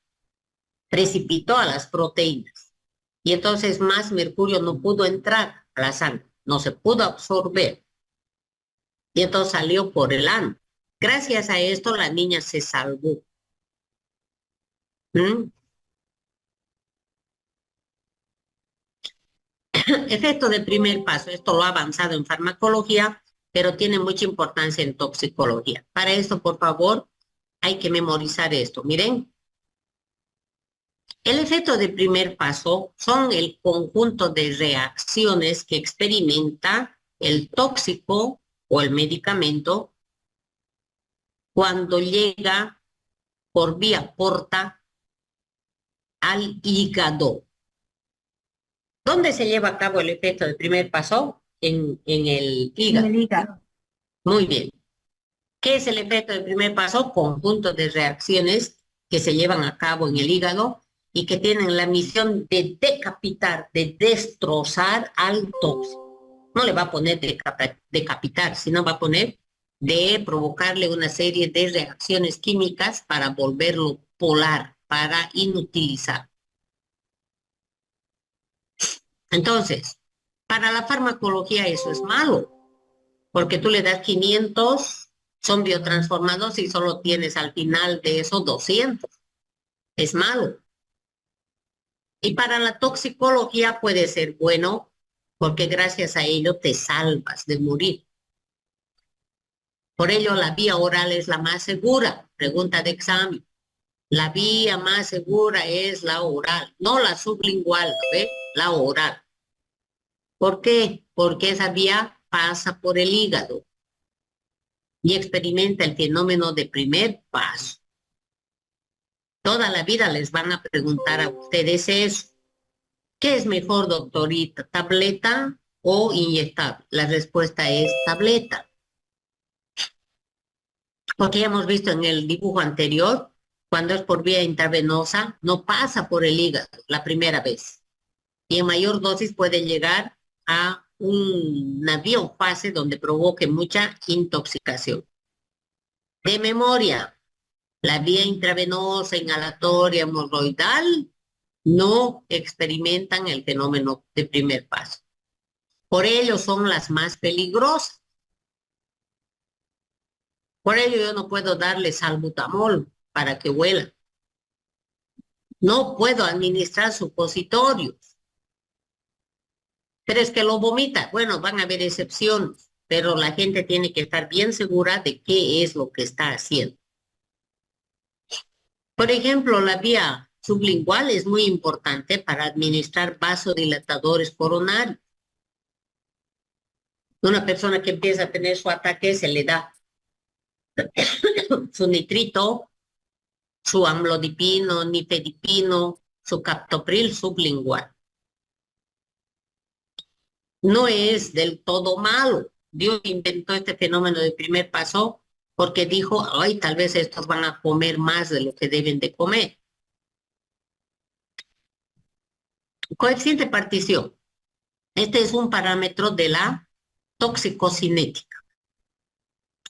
precipitó a las proteínas. Y entonces más mercurio no pudo entrar a la sangre, no se pudo absorber. Y entonces salió por el ano. Gracias a esto la niña se salvó. ¿Mm? Efecto de primer paso, esto lo ha avanzado en farmacología, pero tiene mucha importancia en toxicología. Para esto, por favor, hay que memorizar esto. Miren, el efecto de primer paso son el conjunto de reacciones que experimenta el tóxico o el medicamento cuando llega por vía porta al hígado. ¿Dónde se lleva a cabo el efecto de primer paso? En el hígado. En el hígado. Muy bien. ¿Qué es el efecto de primer paso? Conjunto de reacciones que se llevan a cabo en el hígado y que tienen la misión de decapitar, de destrozar al tóxico. No le va a poner decapitar, sino va a poner de provocarle una serie de reacciones químicas para volverlo polar, para inutilizar. Entonces, para la farmacología eso es malo, porque tú le das 500, son biotransformados y solo tienes al final de eso 200. Es malo. Y para la toxicología puede ser bueno, porque gracias a ello te salvas de morir. Por ello, la vía oral es la más segura. Pregunta de examen. La vía más segura es la oral, no la sublingual, ¿ve? La oral. ¿Por qué? Porque esa vía pasa por el hígado y experimenta el fenómeno de primer paso. Toda la vida les van a preguntar a ustedes eso. ¿Qué es mejor, doctorita? ¿Tableta o inyectable? La respuesta es tableta. Porque ya hemos visto en el dibujo anterior, cuando es por vía intravenosa, no pasa por el hígado la primera vez. Y en mayor dosis puede llegar a una biofase donde provoque mucha intoxicación. De memoria, la vía intravenosa, inhalatoria, hemorroidal, no experimentan el fenómeno de primer paso. Por ello son las más peligrosas. Por ello yo no puedo darle salbutamol para que huela. No puedo administrar supositorios. Pero es que lo vomita. Bueno, van a haber excepciones, pero la gente tiene que estar bien segura de qué es lo que está haciendo. Por ejemplo, la vía sublingual es muy importante para administrar vasodilatadores coronarios. Una persona que empieza a tener su ataque se le da su nitrito, su amlodipino, nifedipino, su captopril sublingual. No es del todo malo. Dios inventó este fenómeno de primer paso porque dijo, ay, tal vez estos van a comer más de lo que deben de comer. Coeficiente de partición. Este es un parámetro de la toxicocinética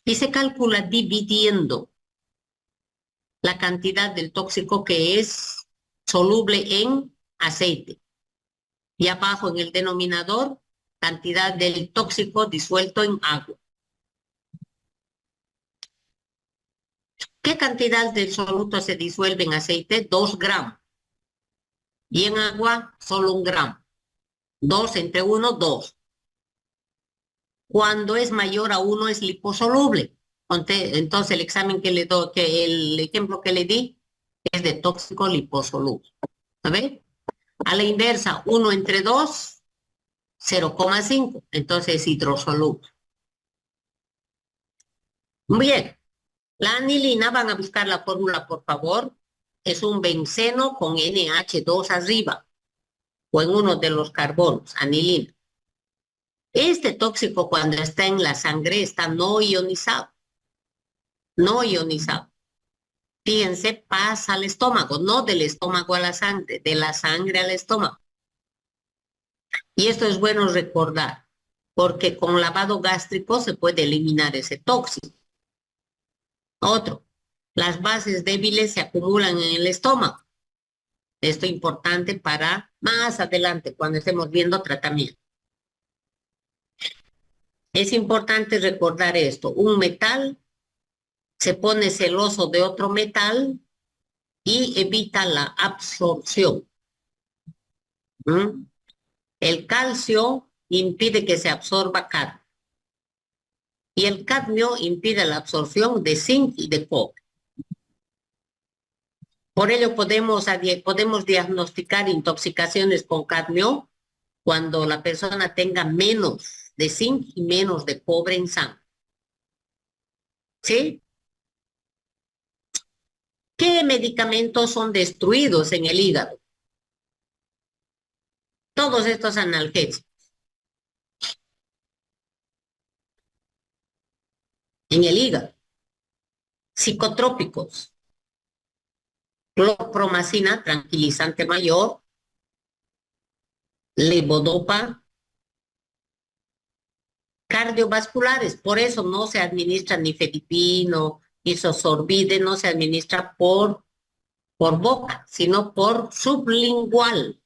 y se calcula dividiendo la cantidad del tóxico que es soluble en aceite y abajo en el denominador cantidad del tóxico disuelto en agua. ¿Qué cantidad del soluto se disuelve en aceite? 2 gramos. Y en agua, solo 1 gramo. 2 entre 1, 2. Cuando es mayor a 1 es liposoluble. Entonces el examen que le doy, que el ejemplo que le di es de tóxico liposoluble. ¿A ver? A la inversa, 1 entre 2, 0,5. Entonces es hidrosoluble. Bien. La anilina, van a buscar la fórmula, por favor. Es un benceno con NH2 arriba, o en uno de los carbonos, anilina. Este tóxico, cuando está en la sangre, está no ionizado. No ionizado. Fíjense, pasa al estómago, no del estómago a la sangre, de la sangre al estómago. Y esto es bueno recordar, porque con lavado gástrico se puede eliminar ese tóxico. Otro, las bases débiles se acumulan en el estómago. Esto es importante para más adelante, cuando estemos viendo tratamiento. Es importante recordar esto. Un metal se pone celoso de otro metal y evita la absorción. ¿Mm? El calcio impide que se absorba cadmio. Y el cadmio impide la absorción de zinc y de cobre. Por ello podemos diagnosticar intoxicaciones con cadmio cuando la persona tenga menos de zinc y menos de cobre en sangre. ¿Sí? ¿Qué medicamentos son destruidos en el hígado? Todos estos analgésicos. En el hígado. Psicotrópicos. Clorpromacina, tranquilizante mayor. Levodopa. Cardiovasculares. Por eso no se administra ni fedipino, ni zosorbide, no se administra por boca, sino por sublingual.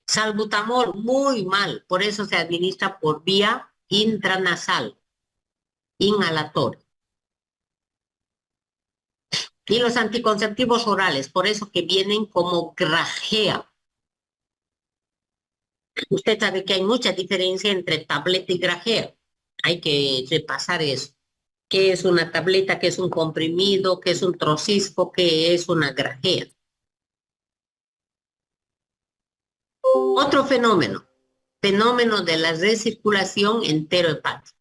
Salbutamol, muy mal, por eso se administra por vía intranasal, inhalatoria. Y los anticonceptivos orales, por eso que vienen como grajea. Usted sabe que hay mucha diferencia entre tableta y grajea. Hay que repasar eso. ¿Qué es una tableta? ¿Qué es un comprimido? ¿Qué es un trocisco? ¿Qué es una grajea? Otro fenómeno de la recirculación enterohepática.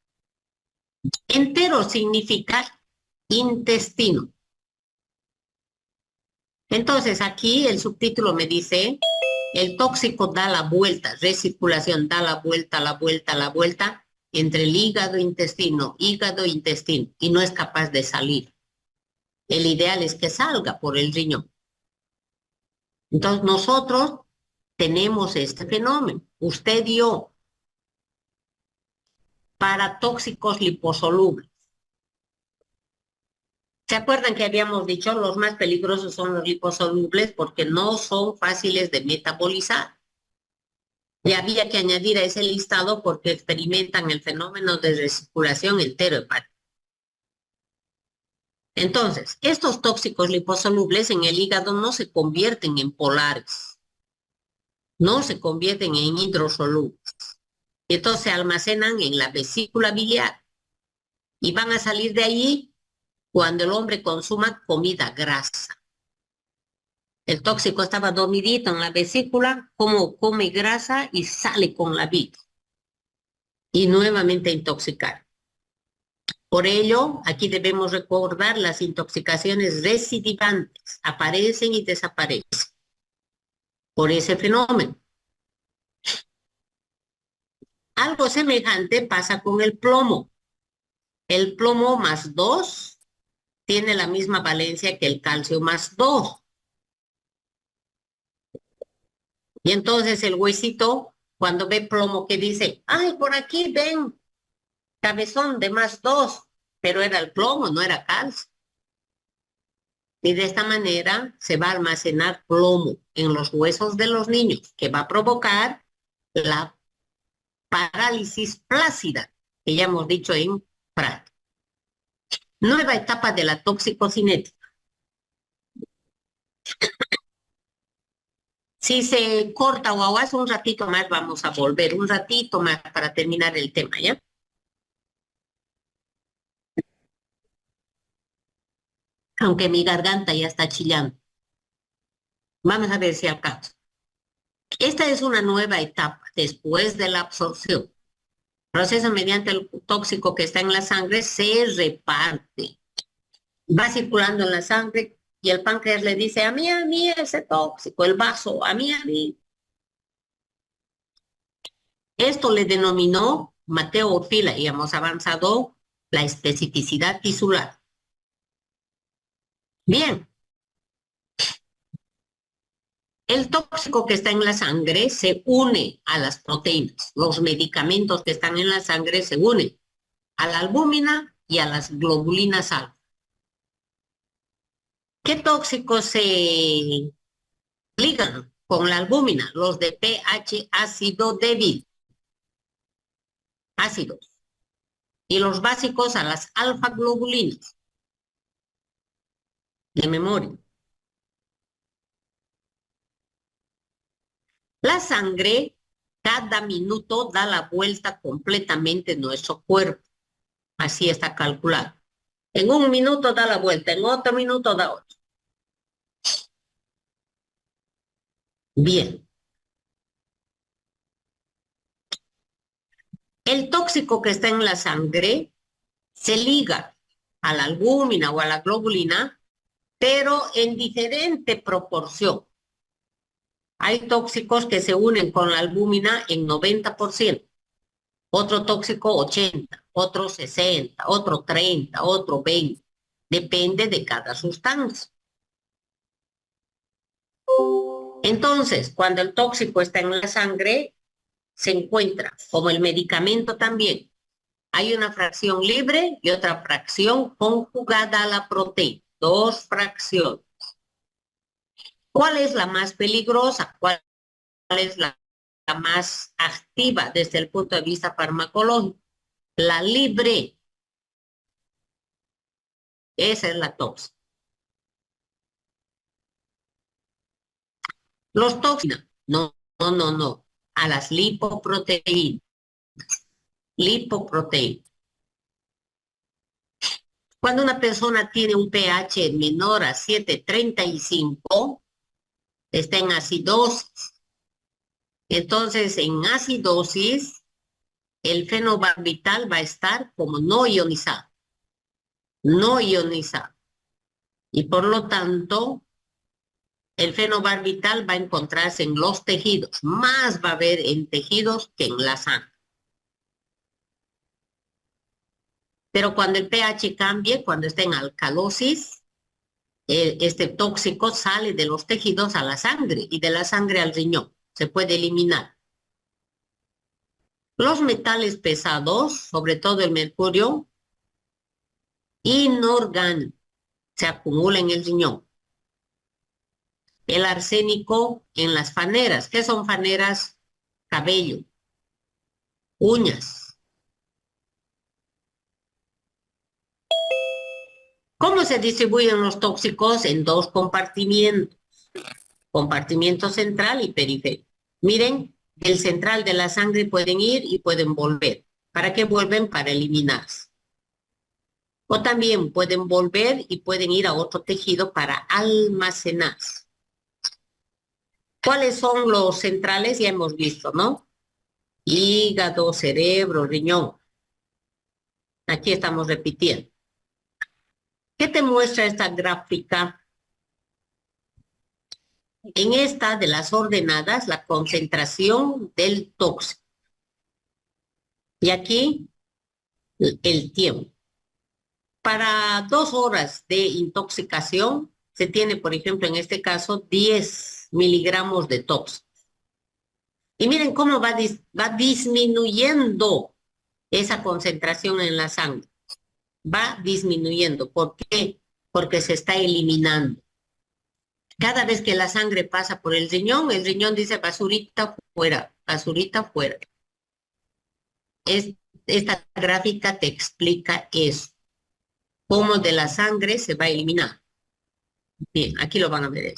Entero significa intestino. Entonces aquí el subtítulo me dice, el tóxico da la vuelta, recirculación da la vuelta entre el hígado e intestino, y no es capaz de salir. El ideal es que salga por el riñón. Entonces nosotros tenemos este fenómeno. Usted y yo, para tóxicos liposolubles. ¿Se acuerdan que habíamos dicho los más peligrosos son los liposolubles porque no son fáciles de metabolizar? Y había que añadir a ese listado porque experimentan el fenómeno de recirculación enterohepática. Entonces, estos tóxicos liposolubles en el hígado no se convierten en polares, no se convierten en hidrosolubles. Y entonces se almacenan en la vesícula biliar y van a salir de allí cuando el hombre consuma comida grasa. El tóxico estaba dormidito en la vesícula, como come grasa y sale con la vida. Y nuevamente intoxicar. Por ello, aquí debemos recordar las intoxicaciones recidivantes. Aparecen y desaparecen. Por ese fenómeno. Algo semejante pasa con el plomo. El plomo más 2 tiene la misma valencia que el calcio más 2. Y entonces el huesito, cuando ve plomo, que dice, ay, por aquí ven, cabezón de más 2, pero era el plomo, no era calcio. Y de esta manera se va a almacenar plomo en los huesos de los niños, que va a provocar la parálisis plácida, que ya hemos dicho en práctica. Nueva etapa de la toxicocinética. Si se corta o aguas un ratito más, vamos a volver un ratito más para terminar el tema, ¿ya? Aunque mi garganta ya está chillando. Vamos a ver si alcanzo. Esta es una nueva etapa después de la absorción. Proceso mediante el tóxico que está en la sangre se reparte. Va circulando en la sangre y el páncreas le dice, a mí, ese tóxico, el vaso, a mí, a mí. Esto le denominó Mateo Orfila y hemos avanzado la especificidad tisular. Bien, el tóxico que está en la sangre se une a las proteínas. Los medicamentos que están en la sangre se unen a la albúmina y a las globulinas alfa. ¿Qué tóxicos se ligan con la albúmina? Los de pH ácido débil, ácidos. Y los básicos a las alfa globulinas. De memoria. La sangre cada minuto da la vuelta completamente en nuestro cuerpo. Así está calculado. En un minuto da la vuelta, en otro minuto da otro. Bien. El tóxico que está en la sangre se liga a la albúmina o a la globulina, pero en diferente proporción. Hay tóxicos que se unen con la albúmina en 90%, otro tóxico 80%, otro 60%, otro 30%, otro 20%. Depende de cada sustancia. Entonces, cuando el tóxico está en la sangre, se encuentra, como el medicamento también, hay una fracción libre y otra fracción conjugada a la proteína. Dos fracciones. ¿Cuál es la más peligrosa? ¿Cuál es la más activa desde el punto de vista farmacológico? La libre. Esa es la tóxica. Los tóxicos, no. A las lipoproteínas. Lipoproteínas. Cuando una persona tiene un pH menor a 7,35, está en acidosis. Entonces, en acidosis, el fenobarbital va a estar como no ionizado. No ionizado. Y por lo tanto, el fenobarbital va a encontrarse en los tejidos. Más va a haber en tejidos que en la sangre. Pero cuando el pH cambie, cuando esté en alcalosis, este tóxico sale de los tejidos a la sangre y de la sangre al riñón. Se puede eliminar. Los metales pesados, sobre todo el mercurio, inorgánico, se acumula en el riñón. El arsénico en las faneras. ¿Qué son faneras? Cabello, uñas. ¿Cómo se distribuyen los tóxicos? En dos compartimientos. Compartimiento central y periférico. Miren, del central de la sangre pueden ir y pueden volver. ¿Para qué vuelven? Para eliminarse. O también pueden volver y pueden ir a otro tejido para almacenarse. ¿Cuáles son los centrales? Ya hemos visto, ¿no? Hígado, cerebro, riñón. Aquí estamos repitiendo. ¿Qué te muestra esta gráfica? En esta de las ordenadas, la concentración del tóxico. Y aquí el tiempo. Para 2 horas de intoxicación se tiene, por ejemplo, en este caso, 10 miligramos de tóxico. Y miren cómo va disminuyendo esa concentración en la sangre. Va disminuyendo. ¿Por qué? Porque se está eliminando. Cada vez que la sangre pasa por el riñón dice basurita fuera, basurita fuera. Esta gráfica te explica eso, cómo de la sangre se va a eliminar. Bien, aquí lo van a ver.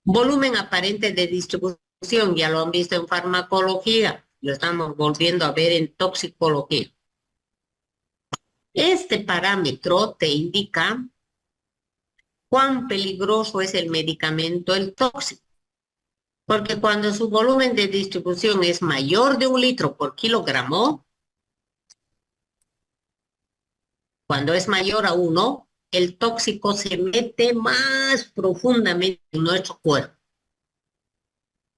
Volumen aparente de distribución, ya lo han visto en farmacología, lo estamos volviendo a ver en toxicología. Este parámetro te indica cuán peligroso es el medicamento, el tóxico. Porque cuando su volumen de distribución es mayor de 1 litro por kilogramo, cuando es mayor a 1, el tóxico se mete más profundamente en nuestro cuerpo.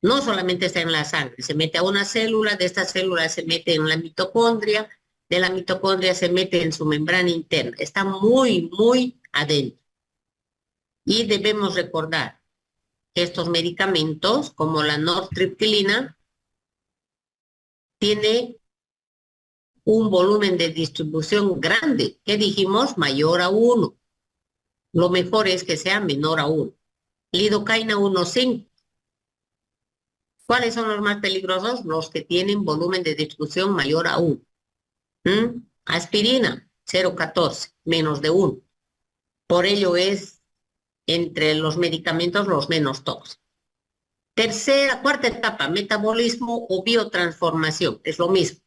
No solamente está en la sangre, se mete a una célula, de esta célula se mete en la mitocondria, de la mitocondria se mete en su membrana interna. Está muy, muy adentro. Y debemos recordar que estos medicamentos, como la nortriptilina, tiene un volumen de distribución grande, que dijimos mayor a 1. Lo mejor es que sea menor a 1. Lidocaína 1,5. ¿Cuáles son los más peligrosos? Los que tienen volumen de distribución mayor a 1. Aspirina 0,14, menos de 1. Por ello es entre los medicamentos los menos tóxicos. Cuarta etapa, metabolismo o biotransformación, es lo mismo.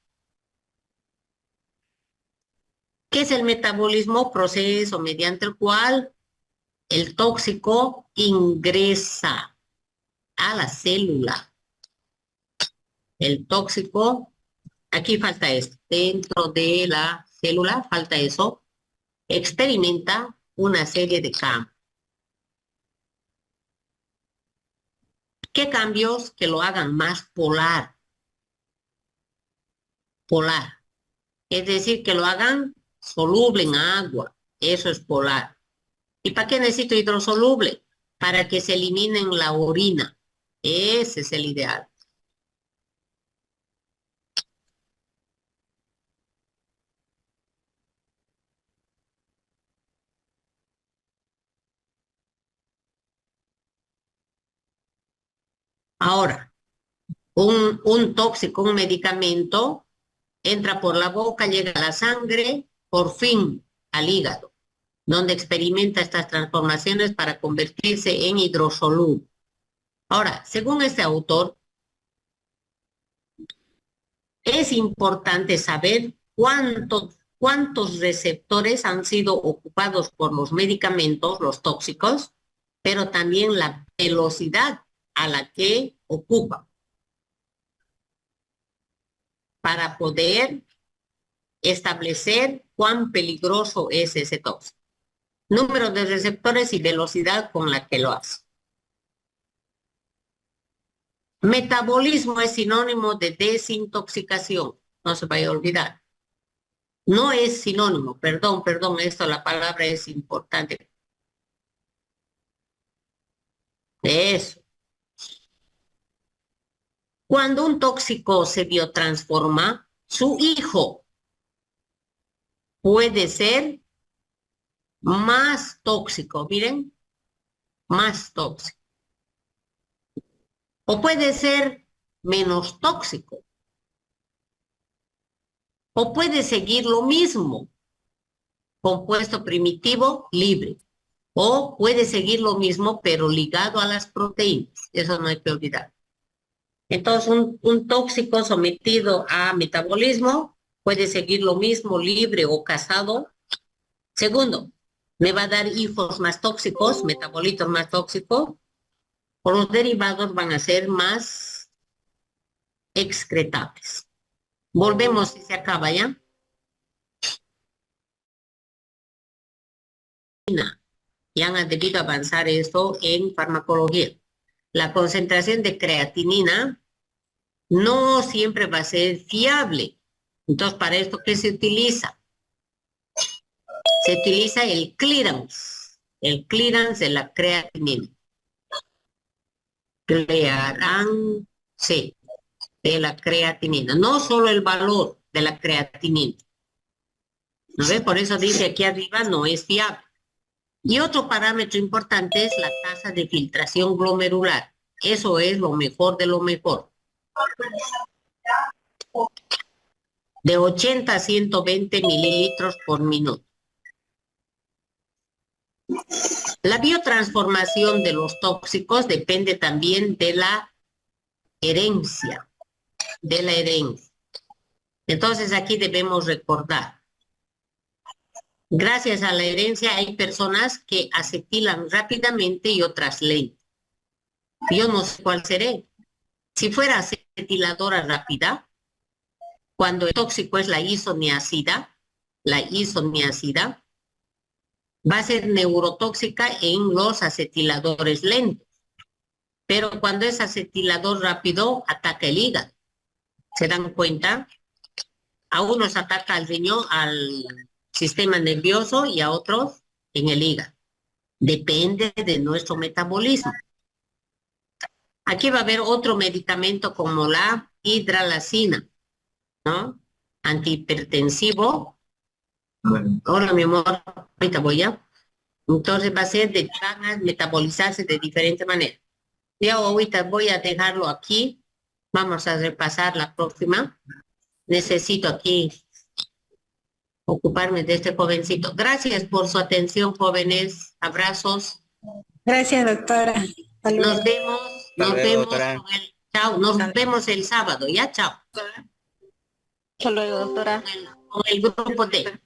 ¿Qué es el metabolismo? Proceso mediante el cual el tóxico ingresa a la célula. El tóxico, aquí falta esto, dentro de la célula falta eso, experimenta una serie de cambios. ¿Qué cambios? Que lo hagan más polar. Polar. Es decir, que lo hagan soluble en agua. Eso es polar. ¿Y para qué necesito hidrosoluble? Para que se elimine en la orina. Ese es el ideal. Ahora, un tóxico, un medicamento, entra por la boca, llega a la sangre, por fin al hígado, donde experimenta estas transformaciones para convertirse en hidrosoluble. Ahora, según este autor, es importante saber cuántos receptores han sido ocupados por los medicamentos, los tóxicos, pero también la velocidad a la que ocupan para poder establecer cuán peligroso es ese tóxico. Número de receptores y velocidad con la que lo hace. Metabolismo es sinónimo de desintoxicación, no se vaya a olvidar. No es sinónimo, perdón, la palabra es importante. Eso. Cuando un tóxico se biotransforma, su hijo puede ser más tóxico, miren, más tóxico. O puede ser menos tóxico. O puede seguir lo mismo, compuesto primitivo libre. O puede seguir lo mismo, pero ligado a las proteínas. Eso no hay que olvidar. Entonces, un tóxico sometido a metabolismo puede seguir lo mismo, libre o casado. Segundo, me va a dar hijos más tóxicos, metabolitos más tóxicos, o los derivados van a ser más excretables. Volvemos y se acaba ya. Y han debido avanzar esto en farmacología. La concentración de creatinina no siempre va a ser fiable, Entonces, ¿para esto qué se utiliza? Se utiliza el clearance de la creatinina. Clearance de la creatinina, no solo el valor de la creatinina. ¿No ve? Por eso dice aquí arriba no es fiable. Y otro parámetro importante es la tasa de filtración glomerular. Eso es lo mejor de lo mejor. De 80 a 120 mililitros por minuto. La biotransformación de los tóxicos depende también de la herencia. Entonces aquí debemos recordar. Gracias a la herencia hay personas que acetilan rápidamente y otras lento. Yo no sé cuál seré. Si fuera acetiladora rápida, cuando el tóxico es la isoniazida, va a ser neurotóxica en los acetiladores lentos. Pero cuando es acetilador rápido, ataca el hígado. ¿Se dan cuenta? A unos ataca al riñón, al sistema nervioso y a otros en el hígado. Depende de nuestro metabolismo. Aquí va a haber otro medicamento como la hidralacina, ¿no? Antihipertensivo. Hola, mi amor, ahorita voy ya. Entonces van a metabolizarse de diferente manera. Ya ahorita voy a dejarlo aquí. Vamos a repasar la próxima. Necesito aquí ocuparme de este jovencito. Gracias por su atención, jóvenes. Abrazos. Gracias, doctora. Nos vemos, doctora. chao, nos vemos el sábado, ya, chao. Hasta luego, doctora. Con el grupo D.